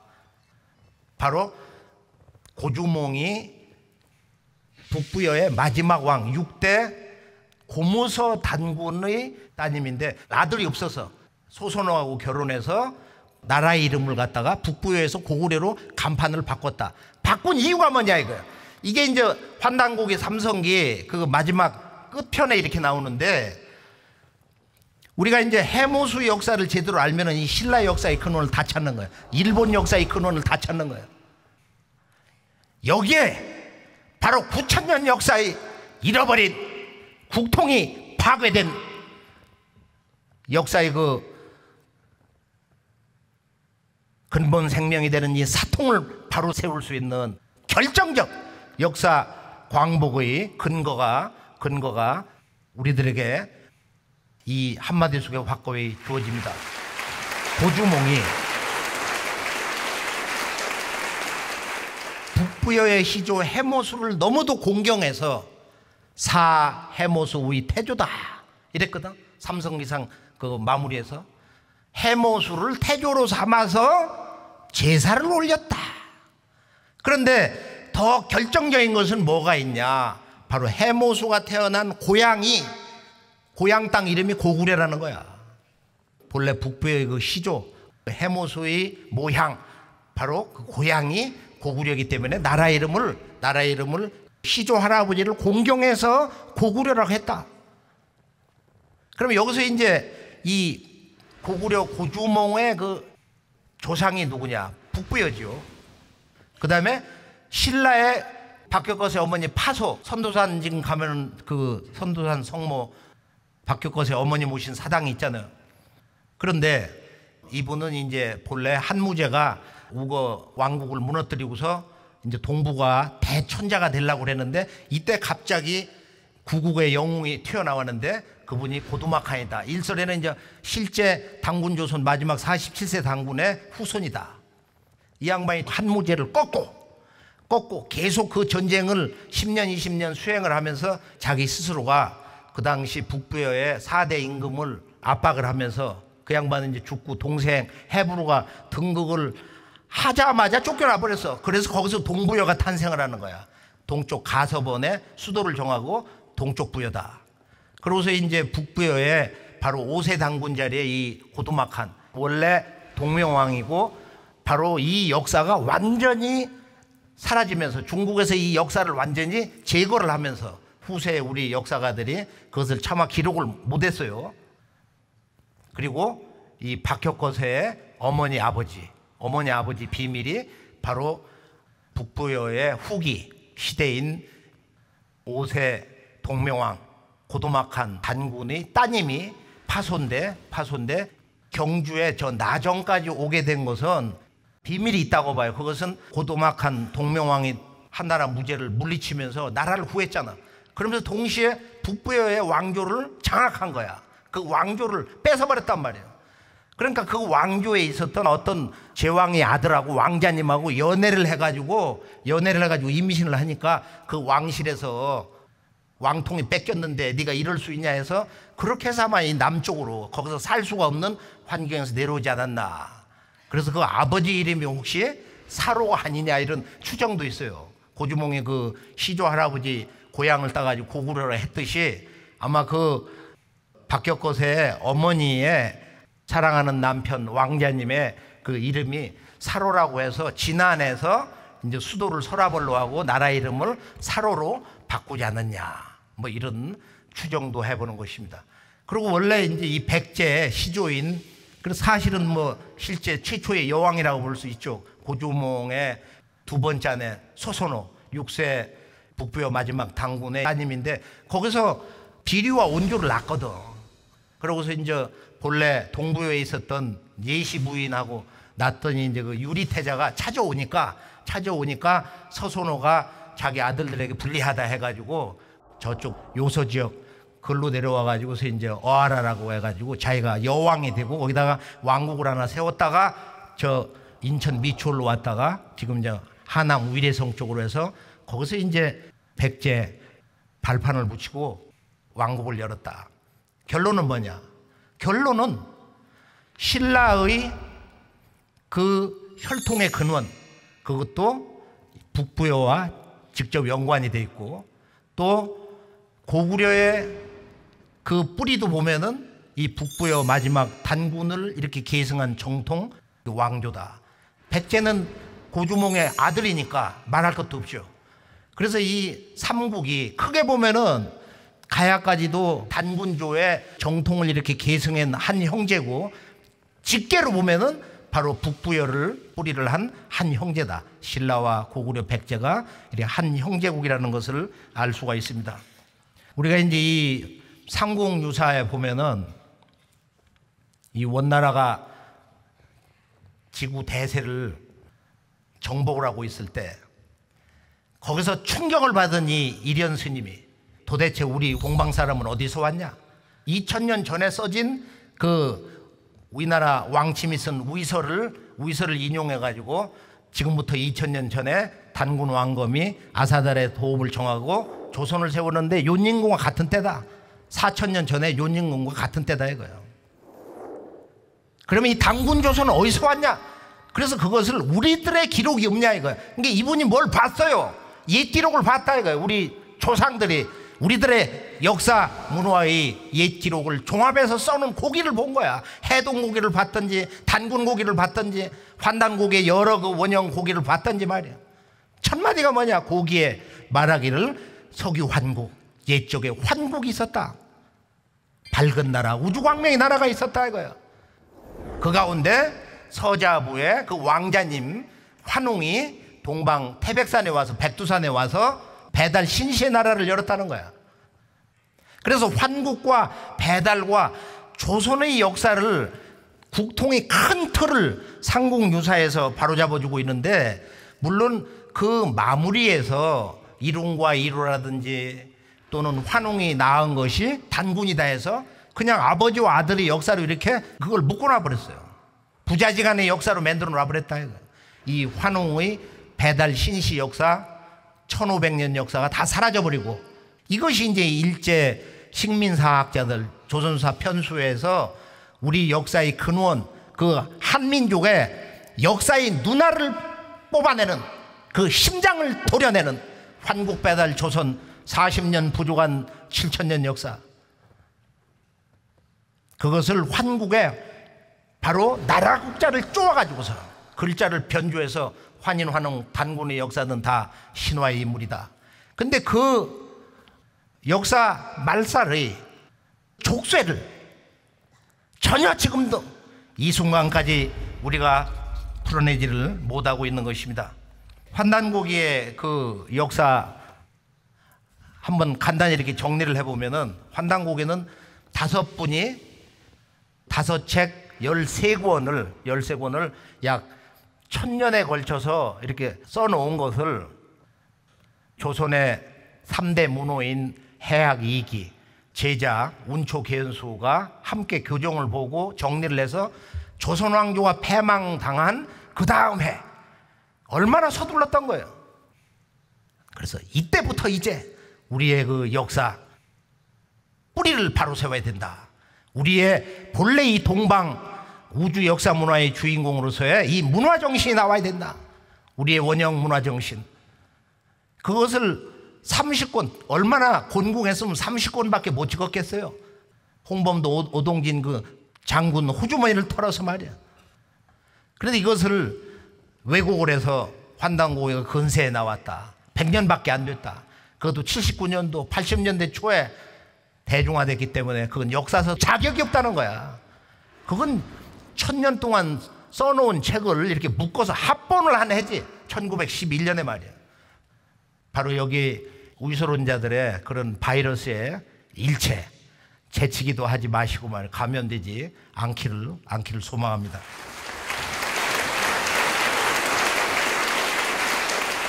바로 고주몽이 북부여의 마지막 왕 6대 고무서 단군의 따님인데 아들이 없어서 소선우하고 결혼해서 나라의 이름을 갖다가 북부여에서 고구려로 간판을 바꿨다. 바꾼 이유가 뭐냐 이거야. 이게 이제 환단고기 삼성기 그 마지막 끝편에 이렇게 나오는데, 우리가 이제 해모수 역사를 제대로 알면은 이 신라 역사의 근원을 다 찾는 거예요. 일본 역사의 근원을 다 찾는 거예요. 여기에 바로 9,000년 역사의 잃어버린 국통이 파괴된 역사의 그 근본 생명이 되는 이 사통을 바로 세울 수 있는 결정적 역사 광복의 근거가 우리들에게 이 한마디 속에 확고히 주어집니다. 고주몽이 북부여의 시조 해모수를 너무도 공경해서 사해모수의 태조다 이랬거든. 삼성리상 그 마무리에서 해모수를 태조로 삼아서 제사를 올렸다. 그런데 더 결정적인 것은 뭐가 있냐? 바로 해모수가 태어난 고향 땅 이름이 고구려라는 거야. 본래 북부의 그 시조 해모수의 모향 바로 그 고향이 고구려이기 때문에 나라 이름을 시조 할아버지를 공경해서 고구려라고 했다. 그럼 여기서 이제 이 고구려 고주몽의 그 조상이 누구냐? 북부여지요. 그 다음에 신라의 박격것의 어머니 파소, 선도산 지금 가면은 그 선도산 성모 박격것의 어머니 모신 사당이 있잖아요. 그런데 이분은 이제 본래 한무제가 우거 왕국을 무너뜨리고서 이제 동부가 대천자가 되려고 그랬는데 이때 갑자기 구국의 영웅이 튀어나왔는데 그분이 고두막한이다. 일설에는 이제 실제 단군조선 마지막 47세 단군의 후손이다. 이 양반이 한무제를 꺾고 꺾고 계속 그 전쟁을 10년, 20년 수행을 하면서 자기 스스로가 그 당시 북부여의 4대 임금을 압박을 하면서 그 양반은 이제 죽고 동생 헤브루가 등극을 하자마자 쫓겨나 버렸어. 그래서 거기서 동부여가 탄생을 하는 거야. 동쪽 가서번에 수도를 정하고 동쪽 부여다. 그러고서 이제 북부여에 바로 5세 당군 자리에 이 고두막한 원래 동명왕이고 바로 이 역사가 완전히 사라지면서 중국에서 이 역사를 완전히 제거를 하면서 후세 우리 역사가들이 그것을 차마 기록을 못했어요. 그리고 이 박혁거세의 어머니 아버지 비밀이 바로 북부여의 후기 시대인 5세 동명왕 고두막한 단군의 따님이 파손돼 경주에 저 나정까지 오게 된 것은 비밀이 있다고 봐요. 그것은 고두막한 동명왕이 한나라 무죄를 물리치면서 나라를 구했잖아. 그러면서 동시에 북부여의 왕조를 장악한 거야. 그 왕조를 뺏어버렸단 말이에요. 그러니까 그 왕조에 있었던 어떤 제왕의 아들하고 왕자님하고 연애를 해가지고 임신을 하니까 그 왕실에서 왕통이 뺏겼는데 네가 이럴 수 있냐 해서 그렇게 해서 아마 이 남쪽으로 거기서 살 수가 없는 환경에서 내려오지 않았나. 그래서 그 아버지 이름이 혹시 사로가 아니냐 이런 추정도 있어요. 고주몽의 그 시조 할아버지 고향을 따가지고 고구려라 했듯이 아마 그 박혁거세의 어머니의 사랑하는 남편 왕자님의 그 이름이 사로라고 해서 진안에서 이제 수도를 서라벌로 하고 나라 이름을 사로로 바꾸지 않았냐 뭐 이런 추정도 해보는 것입니다. 그리고 원래 이제 이 백제 시조인 그래서 사실은 뭐 실제 최초의 여왕이라고 볼 수 있죠. 고주몽의 두 번째 아내 소선호 6세 북부여 마지막 당군의 따님인데 거기서 비류와 온조를 낳거든. 그러고서 이제 본래 동부여에 있었던 예시 부인하고 낳더니 이제 그 유리태자가 찾아오니까 서선호가 자기 아들들에게 불리하다 해가지고 저쪽 요서 지역 글로 내려와가지고서 이제 어하라라고 해가지고 자기가 여왕이 되고 거기다가 왕국을 하나 세웠다가 저 인천 미추홀로 왔다가 지금 이제 하남 위례성 쪽으로 해서 거기서 이제 백제 발판을 붙이고 왕국을 열었다. 결론은 뭐냐? 결론은 신라의 그 혈통의 근원 그것도 북부여와 직접 연관이 돼 있고 또 고구려의 그 뿌리도 보면은 이 북부여 마지막 단군을 이렇게 계승한 정통 왕조다. 백제는 고주몽의 아들이니까 말할 것도 없죠. 그래서 이 삼국이 크게 보면은 가야까지도 단군조의 정통을 이렇게 계승한 한 형제고 직계로 보면은 바로 북부여를 뿌리를 한 한 형제다. 신라와 고구려 백제가 이렇게 한 형제국이라는 것을 알 수가 있습니다. 우리가 이제 이 삼국유사에 보면은 이 원나라가 지구 대세를 정복을 하고 있을 때 거기서 충격을 받은 이 일현 스님이 도대체 우리 동방 사람은 어디서 왔냐? 2000년 전에 써진 그 우리나라 왕침이 쓴 위서를 인용해가지고 지금부터 2000년 전에 단군 왕검이 아사달의 도읍을 정하고 조선을 세우는데 윤인공과 같은 때다. 4000년 전에 윤인공과 같은 때다 이거예요. 그러면 이 단군 조선은 어디서 왔냐? 그래서 그것을 우리들의 기록이 없냐 이거예요. 그러니까 이분이 뭘 봤어요? 옛 기록을 봤다 이거예요. 우리 조상들이 우리들의 역사 문화의 옛 기록을 종합해서 써놓은 고기를 본 거야. 해동 고기를 봤든지 단군 고기를 봤든지 환단고기의 여러 그 원형 고기를 봤든지 말이야. 첫마디가 뭐냐? 고기에 말하기를 석유환국, 옛적에 환국이 있었다. 밝은 나라, 우주광명의 나라가 있었다 이거야. 그 가운데 서자부의 그 왕자님 환웅이 동방 태백산에 와서 백두산에 와서 배달 신시의 나라를 열었다는 거야. 그래서 환국과 배달과 조선의 역사를 국통의 큰 틀을 삼국유사에서 바로잡아주고 있는데 물론 그 마무리에서 이룬과 이루라든지 또는 환웅이 낳은 것이 단군이다 해서 그냥 아버지와 아들의 역사로 이렇게 그걸 묶어놔 버렸어요. 부자지간의 역사로 만들어 놔 버렸다. 이 환웅의 배달 신시 역사, 1500년 역사가 다 사라져버리고, 이것이 이제 일제 식민사학자들 조선사 편수에서 우리 역사의 근원, 그 한민족의 역사의 누나를 뽑아내는, 그 심장을 도려내는 환국배달 조선 40년 부족한 7000년 역사, 그것을 환국에 바로 나라 국자를 쪼아가지고서 글자를 변조해서 환인, 환웅, 단군의 역사는 다 신화의 인물이다. 근데 그 역사 말살의 족쇄를 전혀 지금도 이 순간까지 우리가 풀어내지를 못하고 있는 것입니다. 환단고기의 그 역사 한번 간단히 이렇게 정리를 해보면은, 환단고기는 5분이 5책 13권을 약 1000년에 걸쳐서 이렇게 써놓은 것을 조선의 3대 문호인 해학 이기, 제자 운초 계연수가 함께 교정을 보고 정리를 해서 조선왕조가 패망당한 그 다음 해 얼마나 서둘렀던 거예요. 그래서 이때부터 이제 우리의 그 역사 뿌리를 바로 세워야 된다. 우리의 본래 이 동방 우주 역사 문화의 주인공으로서의 이 문화 정신이 나와야 된다. 우리의 원형 문화 정신. 그것을 30권, 얼마나 곤궁했으면 30권밖에 못 찍었겠어요. 홍범도 오동진 그 장군 호주머니를 털어서 말이야. 그런데 이것을 왜곡을 해서 환단고기가 근세에 나왔다. 100년밖에 안 됐다. 그것도 79년도 80년대 초에 대중화됐기 때문에 그건 역사서 자격이 없다는 거야. 그건 1000년 동안 써놓은 책을 이렇게 묶어서 합본을 한 해지. 1911년에 말이야. 바로 여기 우위소론자들의 그런 바이러스의 일체, 제치기도 하지 마시고 말 감염되지 않기를 소망합니다.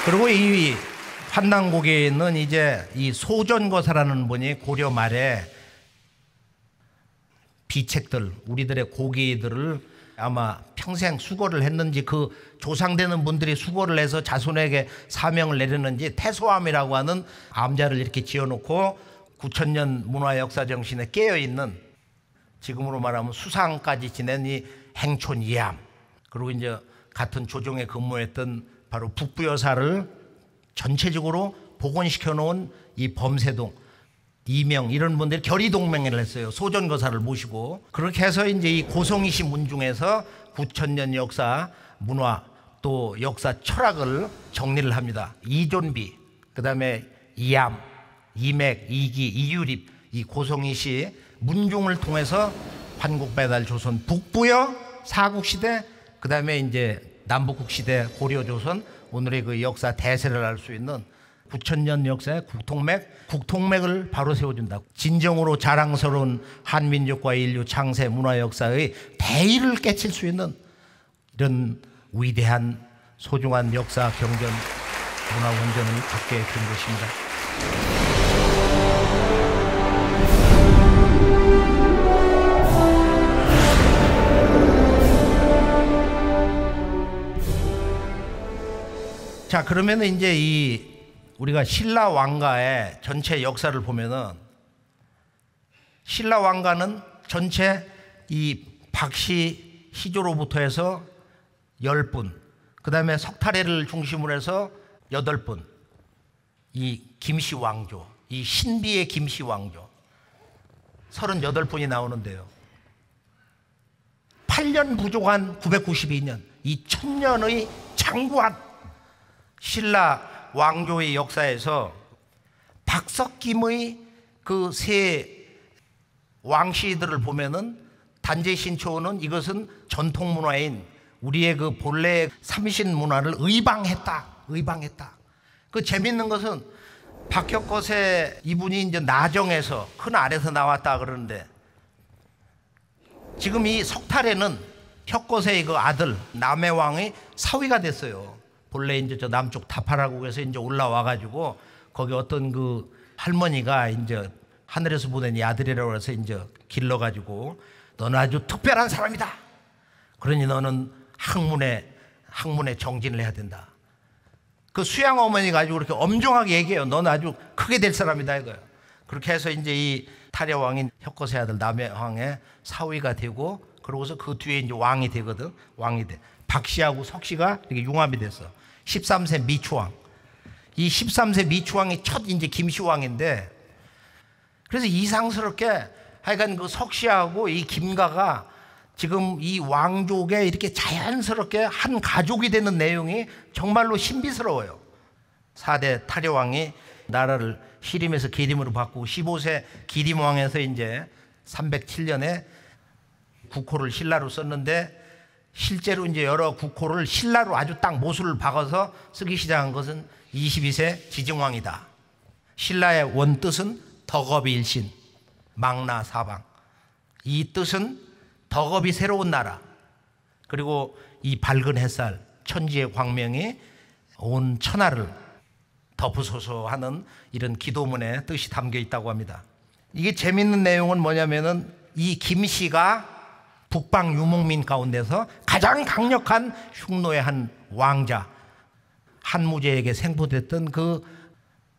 그리고 이 환단고기는 이제 이 소전거사라는 분이 고려 말에 비책들, 우리들의 고기들을 아마 평생 수고를 했는지, 그 조상되는 분들이 수고를 해서 자손에게 사명을 내렸는지 태소암이라고 하는 암자를 이렇게 지어놓고 9000년 문화 역사 정신에 깨어있는, 지금으로 말하면 수상까지 지낸 이 행촌 이암, 그리고 이제 같은 조정에 근무했던 바로 북부여사를 전체적으로 복원시켜 놓은 이 범세동, 이명 이런 분들이 결의동맹을 했어요. 소전거사를 모시고. 그렇게 해서 이제 이 고성이시 문중에서 9000년 역사 문화 또 역사 철학을 정리를 합니다. 이존비, 그 다음에 이암, 이맥, 이기, 이유립, 이 고성이시 문중을 통해서 환국배달 조선 북부여 사국시대, 그 다음에 이제 남북국시대 고려조선, 오늘의 그 역사 대세를 알 수 있는 9000년 역사의 국통맥을 바로 세워준다. 진정으로 자랑스러운 한민족과 인류 창세 문화 역사의 대의를 깨칠 수 있는 이런 위대한 소중한 역사 경전 문화 원전을 갖게 된 것입니다. 자, 그러면 이제 이 우리가 신라 왕가의 전체 역사를 보면은, 신라 왕가는 전체 이 박씨 희조로부터 해서 10분, 그 다음에 석탈해를 중심으로 해서 8분, 이 김씨 왕조, 이 신비의 김씨 왕조 38분이 나오는데요. 8년 부족한 992년, 이 1000년의 장구한 신라 왕조의 역사에서 박석김의 그 세 왕씨들을 보면은 단제신초는 이것은 전통 문화인 우리의 그 본래 삼신 문화를 의방했다. 그 재밌는 것은 박혁거세 이분이 이제 나정에서 큰 알에서 나왔다 그러는데, 지금 이 석탈에는 혁거세의 그 아들 남해왕의 사위가 됐어요. 본래 이제 저 남쪽 다파라국에서 이제 올라와가지고 거기 어떤 그 할머니가 이제 하늘에서 보낸 이 아들이라고 해서 이제 길러가지고, 너는 아주 특별한 사람이다. 그러니 너는 학문에 정진을 해야 된다. 그 수양 어머니가 아주 그렇게 엄중하게 얘기해요. 너는 아주 크게 될 사람이다 이거예요. 그렇게 해서 이제 이 탈야 왕인 혁거세 아들 남해왕의 사위가 되고, 그러고서 그 뒤에 이제 왕이 되거든. 왕이 돼. 박씨하고 석씨가 이렇게 융합이 됐어. 13세 미추왕. 이 13세 미추왕이 첫 이제 김씨왕인데, 그래서 이상스럽게 하여간 그 석씨하고 이 김가가 지금 이 왕족에 이렇게 자연스럽게 한 가족이 되는 내용이 정말로 신비스러워요. 4대 탈야왕이 나라를 시림에서 기림으로 바꾸고 15세 기림왕에서 이제 307년에 국호를 신라로 썼는데, 실제로 이제 여러 국호를 신라로 아주 딱 모술을 박아서 쓰기 시작한 것은 22세 지증왕이다. 신라의 원뜻은 덕업일신, 망나사방. 이 뜻은 덕업이 새로운 나라, 그리고 이 밝은 햇살, 천지의 광명이 온 천하를 덮으소서 하는 이런 기도문의 뜻이 담겨 있다고 합니다. 이게 재밌는 내용은 뭐냐면은 이 김씨가 북방 유목민 가운데서 가장 강력한 흉노의 한 왕자, 한무제에게 생포됐던 그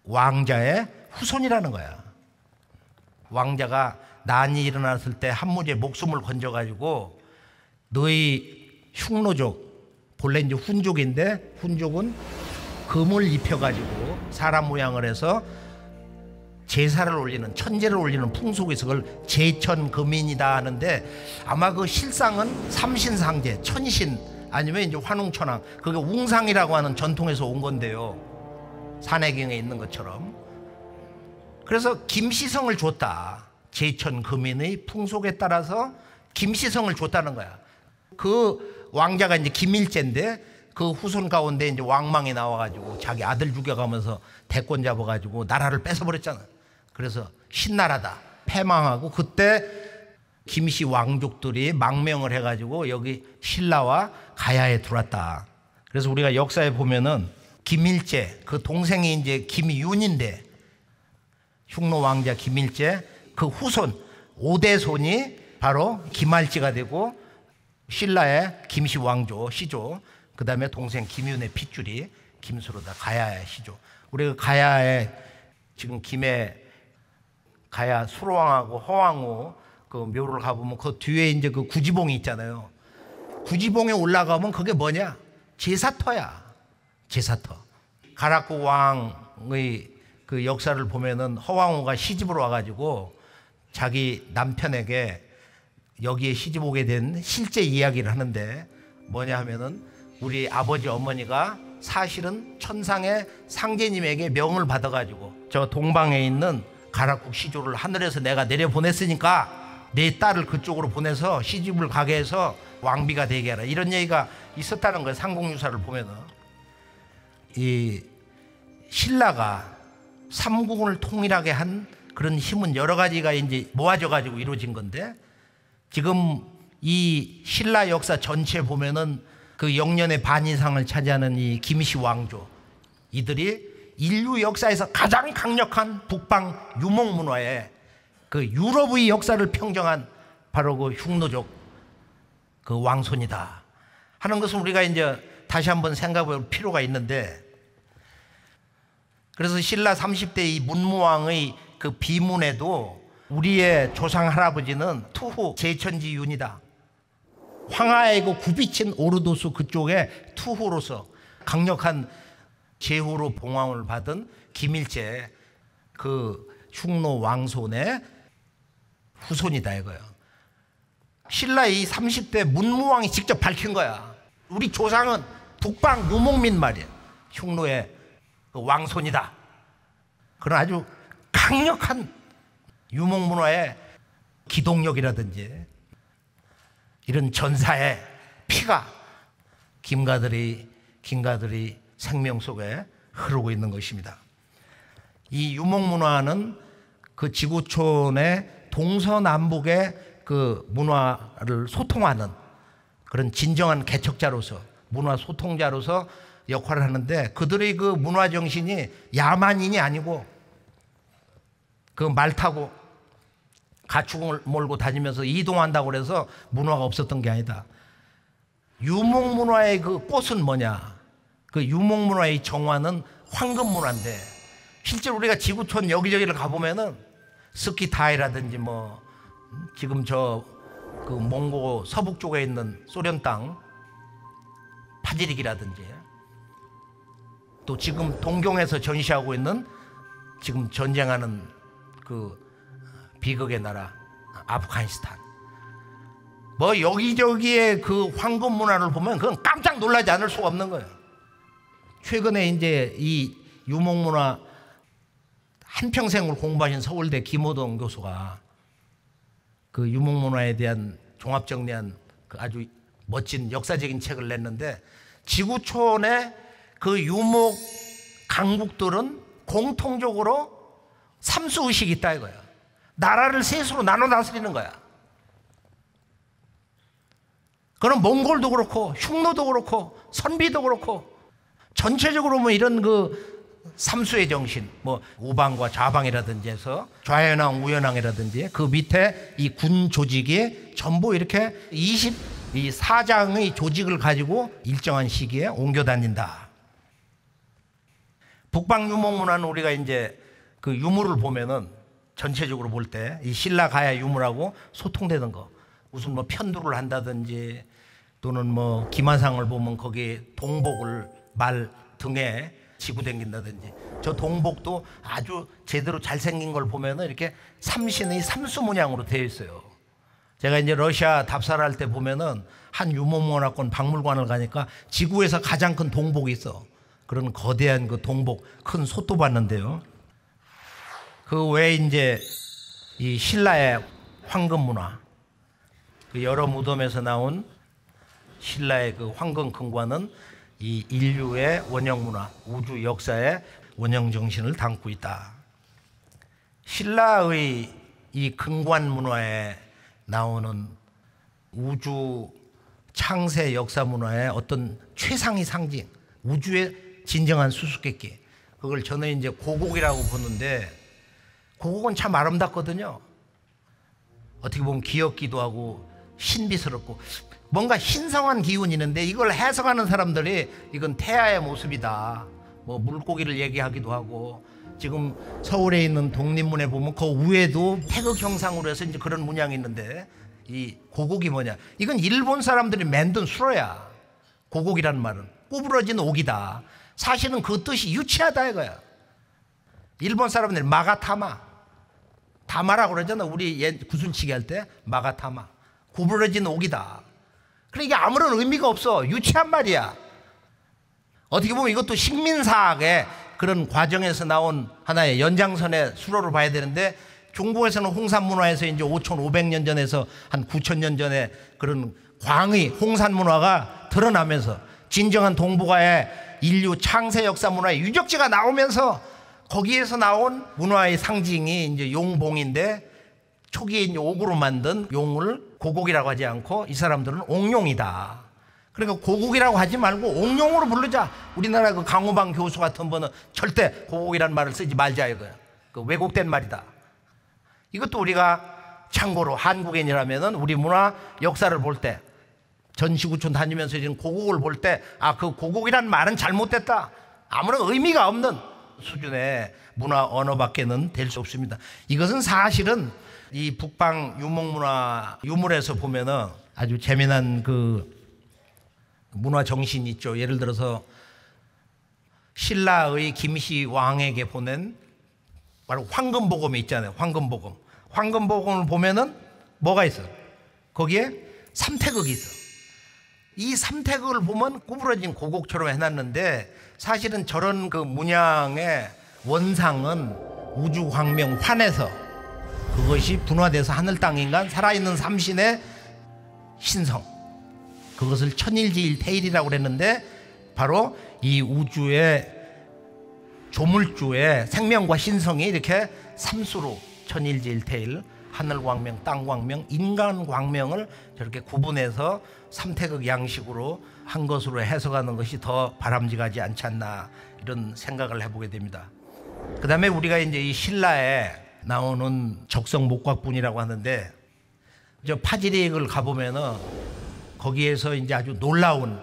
왕자의 후손이라는 거야. 왕자가 난이 일어났을 때 한무제 목숨을 건져가지고 너희 흉노족, 본래 이제 훈족인데 훈족은 금을 입혀가지고 사람 모양을 해서 제사를 올리는, 천제를 올리는 풍속이 있어. 그걸 제천금인이다 하는데, 아마 그 실상은 삼신상제, 천신 아니면 이제 환웅천왕, 그게 웅상이라고 하는 전통에서 온 건데요. 산해경에 있는 것처럼. 그래서 김씨성을 줬다. 제천금인의 풍속에 따라서 김씨성을 줬다는 거야. 그 왕자가 이제 김일제인데, 그 후손 가운데 이제 왕망이 나와가지고 자기 아들 죽여가면서 대권 잡아가지고 나라를 뺏어버렸잖아. 그래서 신나라다 패망하고, 그때 김씨 왕족들이 망명을 해가지고 여기 신라와 가야에 들어왔다. 그래서 우리가 역사에 보면은 김일제 그 동생이 이제 김윤인데, 흉노 왕자 김일제 그 후손 5대손이 바로 김할지가 되고, 신라의 김씨 왕조 시조, 그 다음에 동생 김윤의 핏줄이 김수로다, 가야의 시조. 우리가 가야에 지금 김해 가야 수로왕하고 허왕후 그 묘를 가보면 그 뒤에 이제 그 구지봉이 있잖아요. 구지봉에 올라가면 그게 뭐냐? 제사터야. 제사터. 가락구 왕의 그 역사를 보면은 허왕후가 시집으로 와가지고 자기 남편에게 여기에 시집 오게 된 실제 이야기를 하는데, 뭐냐 하면은 우리 아버지 어머니가 사실은 천상의 상제님에게 명을 받아가지고 저 동방에 있는 가락국 시조를 하늘에서 내가 내려보냈으니까 내 딸을 그쪽으로 보내서 시집을 가게 해서 왕비가 되게 하라, 이런 얘기가 있었다는 거예요. 상공유사를 보면은. 이 신라가 삼국을 통일하게 한 그런 힘은 여러 가지가 이제 모아져 가지고 이루어진 건데, 지금 이 신라 역사 전체 보면은 그 영년의 반 이상을 차지하는 이 김씨 왕조, 이들이 인류 역사에서 가장 강력한 북방 유목 문화의 그 유럽의 역사를 평정한 바로 그 흉노족 그 왕손이다 하는 것을 우리가 이제 다시 한번 생각해 볼 필요가 있는데, 그래서 신라 30대 이 문무왕의 그 비문에도 우리의 조상 할아버지는 투후 제천지윤이다. 황하의 그 굽이친 오르도수 그쪽에 투후로서 강력한 제후로 봉황을 받은 김일제 그 흉노 왕손의 후손이다 이거예요. 신라 이 30대 문무왕이 직접 밝힌 거야. 우리 조상은 북방 유목민 말이야. 흉노의 그 왕손이다. 그런 아주 강력한 유목문화의 기동력이라든지 이런 전사의 피가 김가들이 생명 속에 흐르고 있는 것입니다. 이 유목문화는 그 지구촌의 동서남북의 그 문화를 소통하는 그런 진정한 개척자로서, 문화 소통자로서 역할을 하는데, 그들의 그 문화 정신이 야만인이 아니고 그 말 타고 가축을 몰고 다니면서 이동한다고 그래서 문화가 없었던 게 아니다. 유목문화의 그 꽃은 뭐냐? 그 유목문화의 정화는 황금문화인데 실제로 우리가 지구촌 여기저기를 가보면은 스키타이라든지 뭐 지금 저 그 몽고 서북 쪽에 있는 소련 땅 파지릭이라든지 또 지금 동경에서 전시하고 있는 지금 전쟁하는 그 비극의 나라 아프가니스탄 뭐 여기저기에 그 황금 문화를 보면 그건 깜짝 놀라지 않을 수가 없는 거예요. 최근에 이제 이 유목 문화 한평생을 공부하신 서울대 김호동 교수가 그 유목 문화에 대한 종합 정리한 그 아주 멋진 역사적인 책을 냈는데 지구촌의 그 유목 강국들은 공통적으로 삼수 의식이 있다 이거야. 나라를 셋으로 나눠 다스리는 거야. 그럼 몽골도 그렇고 흉노도 그렇고 선비도 그렇고 전체적으로 뭐 이런 그 삼수의 정신, 뭐 우방과 좌방이라든지 해서 좌현왕, 우현왕이라든지 그 밑에 이 군 조직이 전부 이렇게 24장의 조직을 가지고 일정한 시기에 옮겨 다닌다. 북방 유목 문화는 우리가 이제 그 유물을 보면은 전체적으로 볼 때 이 신라 가야 유물하고 소통되는 거 무슨 뭐 편두를 한다든지 또는 뭐 기마상을 보면 거기에 동복을 말 등에 지고 댕긴다든지 저 동복도 아주 제대로 잘생긴 걸 보면은 이렇게 삼신의 삼수 문양으로 되어 있어요. 제가 이제 러시아 답사를 할 때 보면은 한 유목문화권 박물관을 가니까 지구에서 가장 큰 동복이 있어. 그런 거대한 그 동복 큰 솥도 봤는데요. 그 외에 이제 이 신라의 황금 문화, 그 여러 무덤에서 나온 신라의 그 황금 금관은 이 인류의 원형 문화, 우주 역사의 원형 정신을 담고 있다. 신라의 이 금관 문화에 나오는 우주 창세 역사 문화의 어떤 최상의 상징, 우주의 진정한 수수께끼, 그걸 저는 이제 고곡이라고 보는데 고곡은 참 아름답거든요. 어떻게 보면 귀엽기도 하고 신비스럽고 뭔가 신성한 기운이 있는데 이걸 해석하는 사람들이 이건 태아의 모습이다. 뭐 물고기를 얘기하기도 하고 지금 서울에 있는 독립문에 보면 그 위에도 태극 형상으로 해서 이제 그런 문양이 있는데 이 고곡이 뭐냐? 이건 일본 사람들이 만든 수로야. 고곡이라는 말은 구부러진 옥이다. 사실은 그 뜻이 유치하다 이거야. 일본 사람들이 마가타마, 다마라고 그러잖아. 우리 옛 구순치기 할 때 마가타마, 구부러진 옥이다. 그러니까 아무런 의미가 없어. 유치한 말이야. 어떻게 보면 이것도 식민사학의 그런 과정에서 나온 하나의 연장선의 수로를 봐야 되는데 중국에서는 홍산 문화에서 이제 5,500년 전에서 한 9,000년 전에 그런 광의 홍산 문화가 드러나면서 진정한 동북아의 인류 창세 역사 문화의 유적지가 나오면서 거기에서 나온 문화의 상징이 이제 용봉인데 초기에 이제 옥으로 만든 용을 고곡이라고 하지 않고 이 사람들은 옥룡이다. 그러니까 고곡이라고 하지 말고 옥룡으로 부르자. 우리나라 그 강호방 교수 같은 분은 절대 고곡이라는 말을 쓰지 말자 이거야. 그 왜곡된 말이다. 이것도 우리가 참고로 한국인이라면은 우리 문화 역사를 볼 때 전시구촌 다니면서 지금 고곡을 볼 때 아, 그 고곡이라는 말은 잘못됐다. 아무런 의미가 없는 수준의 문화 언어밖에는 될 수 없습니다. 이것은 사실은 이 북방 유목문화 유물에서 보면은 아주 재미난 그 문화 정신이 있죠. 예를 들어서 신라의 김씨 왕에게 보낸 바로 황금복음이 있잖아요. 황금복음. 황금복음을 보면은 뭐가 있어? 거기에 삼태극이 있어. 이 삼태극을 보면 구부러진 고곡처럼 해놨는데 사실은 저런 그 문양의 원상은 우주광명 환에서 그것이 분화돼서 하늘 땅인간 살아있는 삼신의 신성, 그것을 천일지일태일이라고 그랬는데 바로 이 우주의 조물주의 생명과 신성이 이렇게 삼수로 천일지일태일, 하늘광명, 땅광명, 인간광명을 저렇게 구분해서 삼태극 양식으로 한 것으로 해석하는 것이 더 바람직하지 않지 않나 이런 생각을 해보게 됩니다. 그 다음에 우리가 이제 이 신라에 나오는 적성목곽분이라고 하는데 저 파지릭을 가보면은 거기에서 이제 아주 놀라운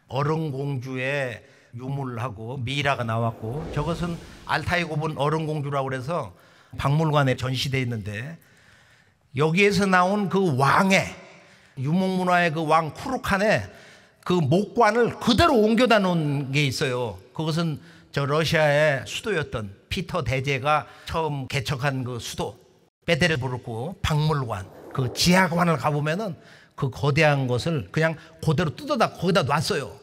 어른공주의 유물하고 미이라가 나왔고, 저것은 알타이 고분 어른공주라고 그래서 박물관에 전시되어 있는데, 여기에서 나온 그 왕의 유목문화의 그 왕 쿠르칸의 그 목관을 그대로 옮겨다 놓은 게 있어요. 그것은 저 러시아의 수도였던 피터 대제가 처음 개척한 그 수도 페테르부르크 박물관, 그 지하관을 가보면은 그 거대한 것을 그냥 그대로 뜯어다 거기다 놨어요.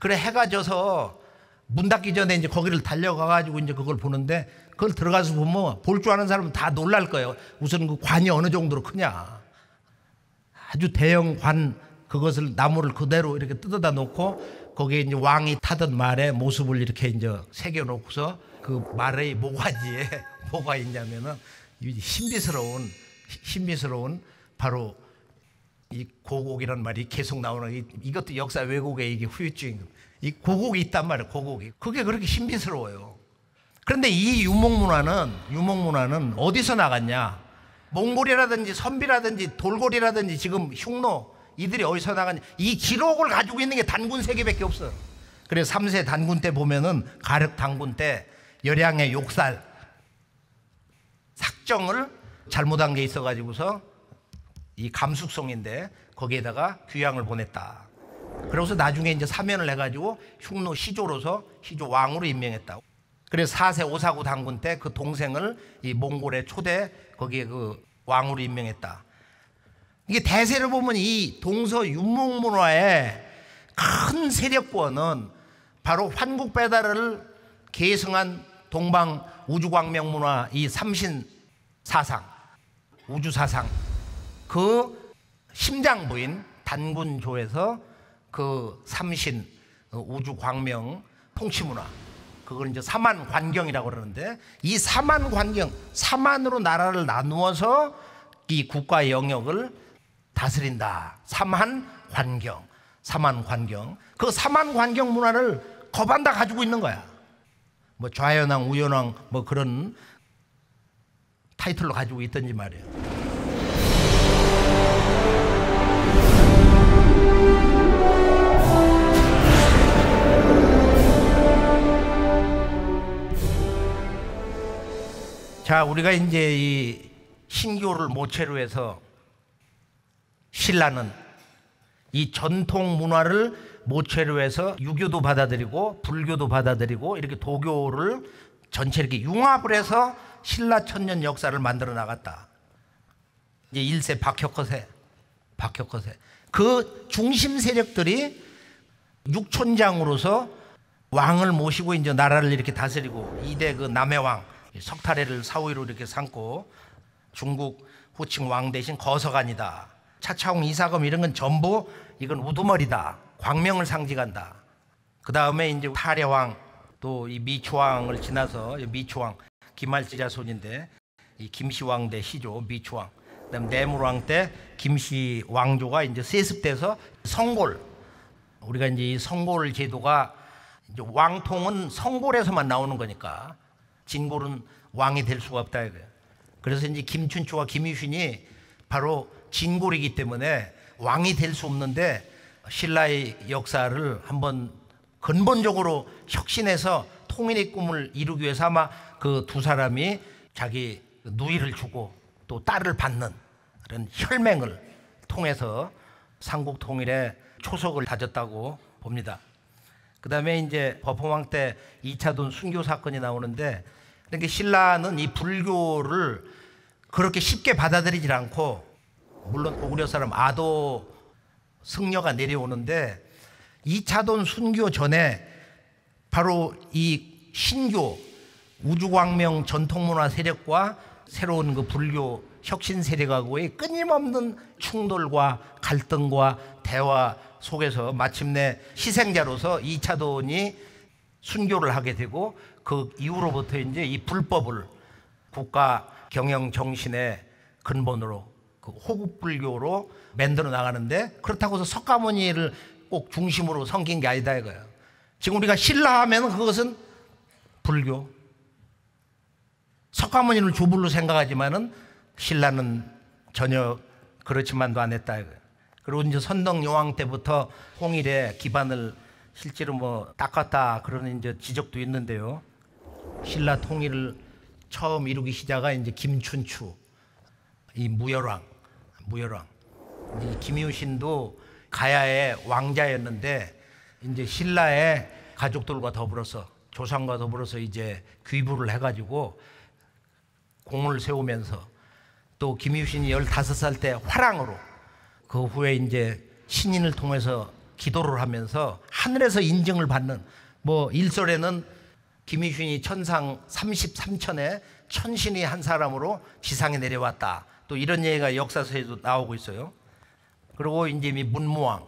그래 해가 져서 문 닫기 전에 이제 거기를 달려가가지고 이제 그걸 보는데, 그걸 들어가서 보면 볼 줄 아는 사람은 다 놀랄 거예요. 우선 그 관이 어느 정도로 크냐. 아주 대형 관, 그것을 나무를 그대로 이렇게 뜯어다 놓고 거기에 이제 왕이 타던 말의 모습을 이렇게 이제 새겨 놓고서 그 말의 모가지에 뭐가 있냐면은 신비스러운 바로 이 고곡이란 말이 계속 나오는, 이것도 역사 왜곡의 이게 후유증. 이 고곡이 있단 말이에요. 고곡이. 그게 그렇게 신비스러워요. 그런데 이 유목문화는 어디서 나갔냐? 몽골이라든지 선비라든지 돌고리라든지 지금 흉노, 이들이 어디서 나갔냐? 이 기록을 가지고 있는 게 단군 세계밖에 없어. 그래서 3세 단군 때 보면은 가륵 단군 때 열양의 욕살 삭정을 잘못한 게 있어가지고서 이 감숙성인데 거기에다가 귀양을 보냈다. 그래서 나중에 이제 사면을 해가지고 흉노 시조로서 시조 왕으로 임명했다. 그래서 4세 오사구 단군 때 그 동생을 이 몽골의 초대 거기에 그 왕으로 임명했다. 이게 대세를 보면 이 동서 유목문화의 큰 세력권은 바로 환국배달을 계승한 동방 우주광명문화, 이 삼신사상, 우주사상, 그 심장부인 단군조에서 그 삼신 우주광명 통치문화, 그걸 이제 사만관경이라고 그러는데, 이 사만관경, 사만으로 나라를 나누어서 이 국가의 영역을 다스린다. 사만관경. 그 사만관경 문화를 거반다 가지고 있는 거야. 뭐 좌연왕, 우연왕 뭐 그런 타이틀로 가지고 있던지 말이에요. 자, 우리가 이제 이 신교를 모체로 해서 신라는 이 전통 문화를 모체로 해서 유교도 받아들이고 불교도 받아들이고 이렇게 도교를 전체 이렇게 융합을 해서 신라 천년 역사를 만들어 나갔다. 이제 1세 박혁거세. 그 중심 세력들이 육촌장으로서 왕을 모시고 이제 나라를 이렇게 다스리고, 2대 그 남해왕 석탈해를 사위로 이렇게 삼고, 중국 후칭 왕 대신 거서관이다. 차차홍 이사검 이런 건 전부 이건 우두머리다. 광명을 상징한다. 그 다음에 이제 탈해왕, 또 이 미추왕을 지나서 미추왕 김할지 자손인데 이 김씨왕 대 시조 미추왕. 그다음 내물왕 때 김씨 왕조가 이제 세습돼서 성골. 우리가 이제 이 성골 제도가 이제 왕통은 성골에서만 나오는 거니까 진골은 왕이 될 수가 없다 이거예요. 그래서 이제 김춘추와 김유신이 바로 진골이기 때문에 왕이 될 수 없는데, 신라의 역사를 한번 근본적으로 혁신해서 통일의 꿈을 이루기 위해서 아마 그 두 사람이 자기 누이를 주고 또 딸을 받는 그런 혈맹을 통해서 삼국 통일의 초석을 다졌다고 봅니다. 그 다음에 이제 법헌왕 때 2차돈 순교 사건이 나오는데, 그러니까 신라는 이 불교를 그렇게 쉽게 받아들이질 않고, 물론 고구려 사람 아도 승려가 내려오는데 2차돈 순교 전에 바로 이 신교 우주광명 전통문화 세력과 새로운 그 불교 혁신 세력하고의 끊임없는 충돌과 갈등과 대화 속에서 마침내 희생자로서 2차돈이 순교를 하게 되고, 그 이후로부터 이제 이 불법을 국가 경영 정신의 근본으로 그 호국불교로 만들어 나가는데, 그렇다고 해서 석가모니를 꼭 중심으로 섬긴 게 아니다 이거예요. 지금 우리가 신라 하면 그것은 불교, 석가모니를 조불로 생각하지만은 신라는 전혀 그렇지만도 않았다 이거예요. 그리고 이제 선덕여왕 때부터 홍일의 기반을 실제로 뭐 닦았다 그러는 이제 지적도 있는데요. 신라 통일을 처음 이루기 시작한 이제 김춘추, 이 무열왕. 이 김유신도 가야의 왕자였는데 이제 신라의 가족들과 더불어서 조상과 더불어서 이제 귀부를 해가지고 공을 세우면서 또 김유신이 15살 때 화랑으로 그 후에 이제 신인을 통해서 기도를 하면서 하늘에서 인증을 받는 뭐 일설에는 김유신이 천상 33천에 천신이 한 사람으로 지상에 내려왔다. 또 이런 얘기가 역사서에도 나오고 있어요. 그리고 이제 이 문무왕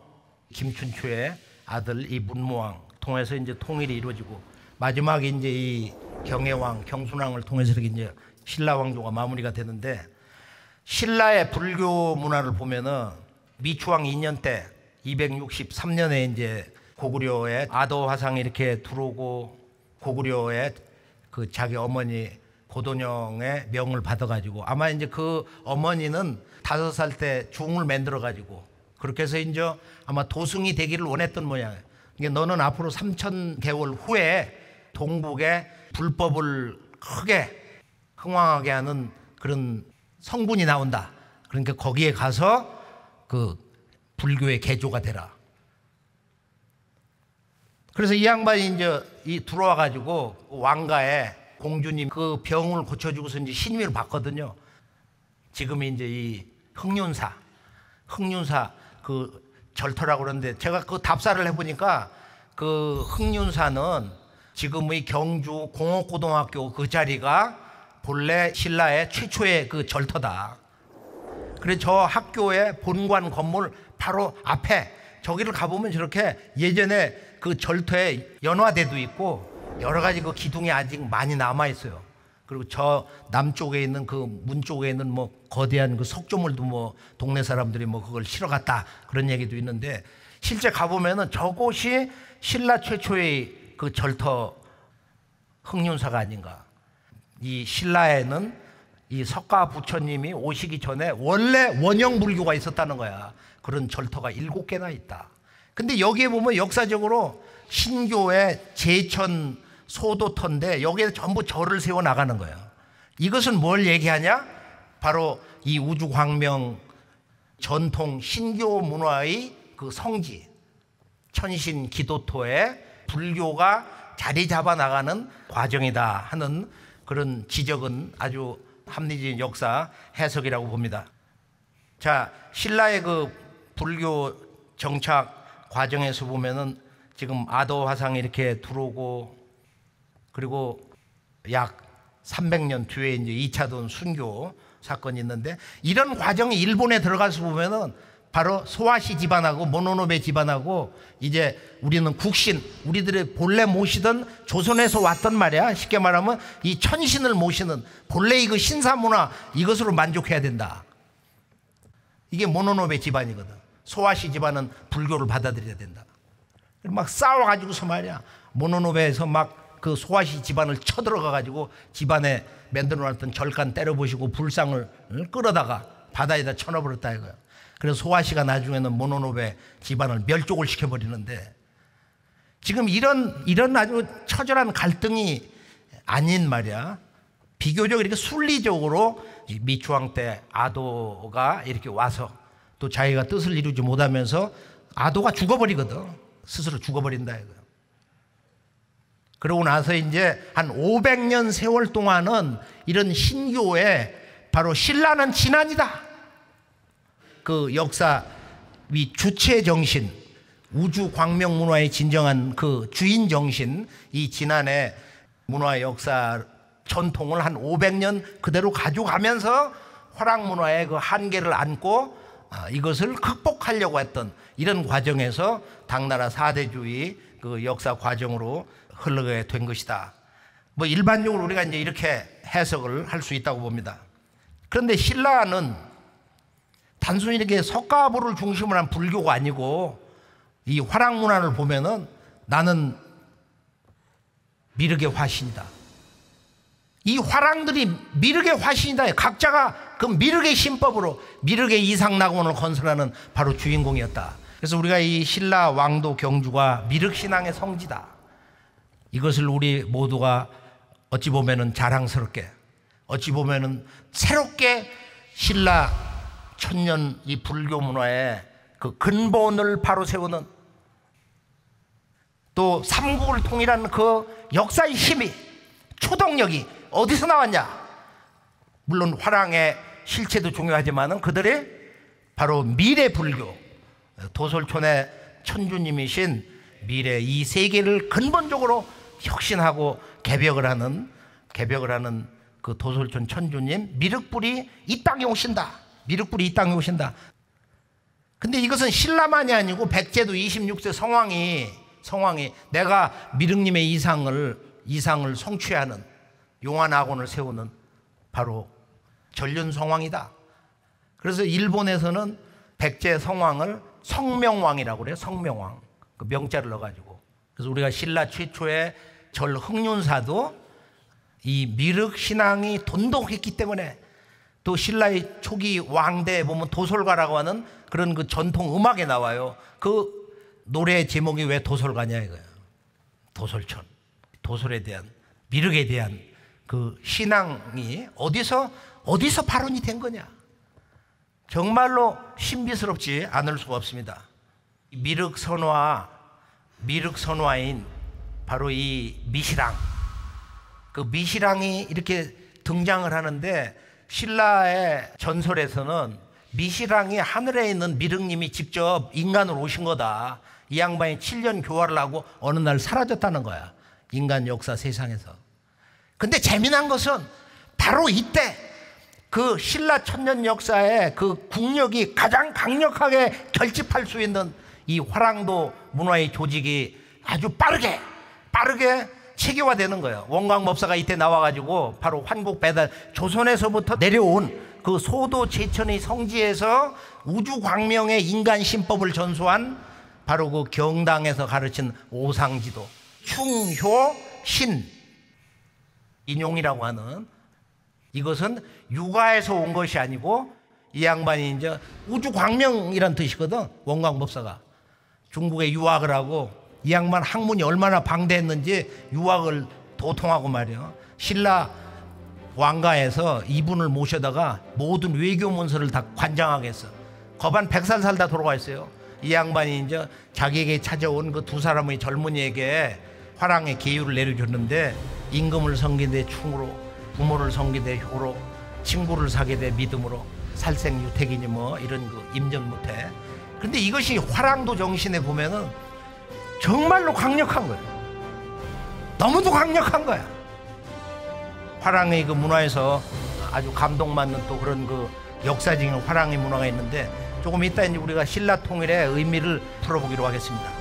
김춘추의 아들 이 문무왕 통해서 이제 통일이 이루어지고 마지막에 이제 이 경혜왕 경순왕을 통해서 이렇게 이제 신라 왕조가 마무리가 되는데 신라의 불교 문화를 보면은 미추왕 2년 때 263년에 이제 고구려의 아도 화상이 이렇게 들어오고 고구려의 그 자기 어머니 고돈영의 명을 받아가지고 아마 이제 그 어머니는 5살 때 중을 만들어가지고 그렇게 해서 이제 아마 도승이 되기를 원했던 모양이에요. 그러니까 너는 앞으로 3000개월 후에 동북에 불법을 크게 흥왕하게 하는 그런 성분이 나온다. 그러니까 거기에 가서 그 불교의 개조가 되라. 그래서 이 양반이 이제 들어와 가지고 왕가에 공주님 그 병을 고쳐주고서 이제 신임을 받거든요. 지금 이제 이 흥륜사 그 절터라고 그러는데 제가 그 답사를 해보니까 그 흥륜사는 지금의 경주 공업고등학교 그 자리가 본래 신라의 최초의 그 절터다. 그래서 저 학교의 본관 건물 바로 앞에 저기를 가보면 저렇게 예전에 그 절터에 연화대도 있고 여러 가지 그 기둥이 아직 많이 남아 있어요. 그리고 저 남쪽에 있는 그 문 쪽에 있는 뭐 거대한 그 석조물도 뭐 동네 사람들이 뭐 그걸 실어 갔다 그런 얘기도 있는데 실제 가보면은 저곳이 신라 최초의 그 절터 흥륜사가 아닌가. 이 신라에는 이 석가 부처님이 오시기 전에 원래 원형 불교가 있었다는 거야. 그런 절터가 7개나 있다. 근데 여기에 보면 역사적으로 신교의 제천 소도터인데 여기에 전부 절을 세워 나가는 거예요. 이것은 뭘 얘기하냐? 바로 이 우주광명 전통 신교 문화의 그 성지 천신 기도토에 불교가 자리 잡아 나가는 과정이다 하는 그런 지적은 아주 합리적인 역사 해석이라고 봅니다. 자, 신라의 그 불교 정착 과정에서 보면은 지금 아도 화상이 이렇게 들어오고 그리고 약 300년 뒤에 이제 2차돈 순교 사건이 있는데 이런 과정이 일본에 들어가서 보면은 바로 소아시 집안하고 모노노베 집안하고 이제 우리는 국신 우리들의 본래 모시던 조선에서 왔던 말이야. 쉽게 말하면 이 천신을 모시는 본래 이 그 신사문화 이것으로 만족해야 된다. 이게 모노노베 집안이거든. 소아시 집안은 불교를 받아들여야 된다. 막 싸워가지고서 말이야. 모노노베에서 막 그 소아시 집안을 쳐들어가가지고 집안에 만들어놨던 절간 때려보시고 불상을 끌어다가 바다에다 쳐넣어버렸다 이거야. 그래서 소아시가 나중에는 모노노베 집안을 멸족을 시켜버리는데 지금 이런 아주 처절한 갈등이 아닌 말이야. 비교적 이렇게 순리적으로 미추왕 때 아도가 이렇게 와서 또 자기가 뜻을 이루지 못하면서 아도가 죽어버리거든. 스스로 죽어버린다 이거야. 그러고 나서 이제 한 500년 세월 동안은 이런 신교에 바로 신라는 진안이다. 그 역사 위 주체 정신, 우주 광명 문화의 진정한 그 주인 정신, 이 진안의 문화 역사 전통을 한 500년 그대로 가져가면서 화랑 문화의 그 한계를 안고 이것을 극복하려고 했던 이런 과정에서 당나라 사대주의 그 역사 과정으로 흘러가게 된 것이다. 뭐 일반적으로 우리가 이제 이렇게 해석을 할 수 있다고 봅니다. 그런데 신라는 단순히 이렇게 석가보를 중심으로 한 불교가 아니고 이 화랑 문화를 보면은 나는 미륵의 화신이다. 이 화랑들이 미륵의 화신이다. 각자가 그 미륵의 신법으로 미륵의 이상낙원을 건설하는 바로 주인공이었다. 그래서 우리가 이 신라 왕도 경주가 미륵신앙의 성지다, 이것을 우리 모두가 어찌 보면은 자랑스럽게, 어찌 보면은 새롭게 신라 천년 이 불교 문화의 그 근본을 바로 세우는, 또 삼국을 통일하는 그 역사의 힘이, 초동력이 어디서 나왔냐? 물론 화랑의 실체도 중요하지만은 그들의 바로 미래 불교, 도솔촌의 천주님이신 미래 이 세계를 근본적으로 혁신하고 개벽을 하는 그 도솔촌 천주님, 미륵불이 이 땅에 오신다. 미륵불이 이 땅에 오신다. 근데 이것은 신라만이 아니고 백제도 26세 성왕이 내가 미륵님의 이상을 성취하는 용화낙원을 세우는 바로 전륜성왕이다. 그래서 일본에서는 백제 성왕을 성명왕이라고 그래요. 성명왕, 그 명자를 넣어가지고. 그래서 우리가 신라 최초의 절 흥륜사도 이 미륵 신앙이 돈독했기 때문에, 또 신라의 초기 왕대에 보면 도솔가라고 하는 그런 그 전통 음악에 나와요. 그 노래 제목이 왜 도솔가냐 이거예요. 도솔촌, 도솔에 대한, 미륵에 대한 그 신앙이 어디서 발원이 된 거냐. 정말로 신비스럽지 않을 수가 없습니다. 미륵 선화인 바로 이 미시랑, 그 미시랑이 이렇게 등장을 하는데, 신라의 전설에서는 미시랑이 하늘에 있는 미륵님이 직접 인간으로 오신 거다. 이 양반이 7년 교화를 하고 어느 날 사라졌다는 거야, 인간 역사 세상에서. 근데 재미난 것은 바로 이때 그 신라 천년 역사의 그 국력이 가장 강력하게 결집할 수 있는 이 화랑도 문화의 조직이 아주 빠르게 체계화되는 거예요. 원광법사가 이때 나와가지고 바로 환국 배달, 조선에서부터 내려온 그 소도 제천의 성지에서 우주광명의 인간 신법을 전수한 바로 그 경당에서 가르친 오상지도, 충효신 인용이라고 하는, 이것은 육아에서 온 것이 아니고 이 양반이 이제 우주광명이란 뜻이거든. 원광법사가 중국에 유학을 하고, 이 양반 학문이 얼마나 방대했는지 유학을 도통하고 말이야. 신라 왕가에서 이분을 모셔다가 모든 외교 문서를 다 관장하게 했어. 거반 100살 살다 돌아가 있어요. 이 양반이 이제 자기에게 찾아온 그 두 사람의 젊은이에게 화랑의 계율을 내려줬는데, 임금을 섬기되 충으로, 부모를 섬기되 효로, 친구를 사귀되 믿음으로, 살생유택이니 뭐 이런 그 임전무태. 근데 이것이 화랑도 정신에 보면은 정말로 강력한 거예요. 너무도 강력한 거야. 화랑의 그 문화에서 아주 감동받는 또 그런 그 역사적인 화랑의 문화가 있는데, 조금 이따 이제 우리가 신라 통일의 의미를 풀어보기로 하겠습니다.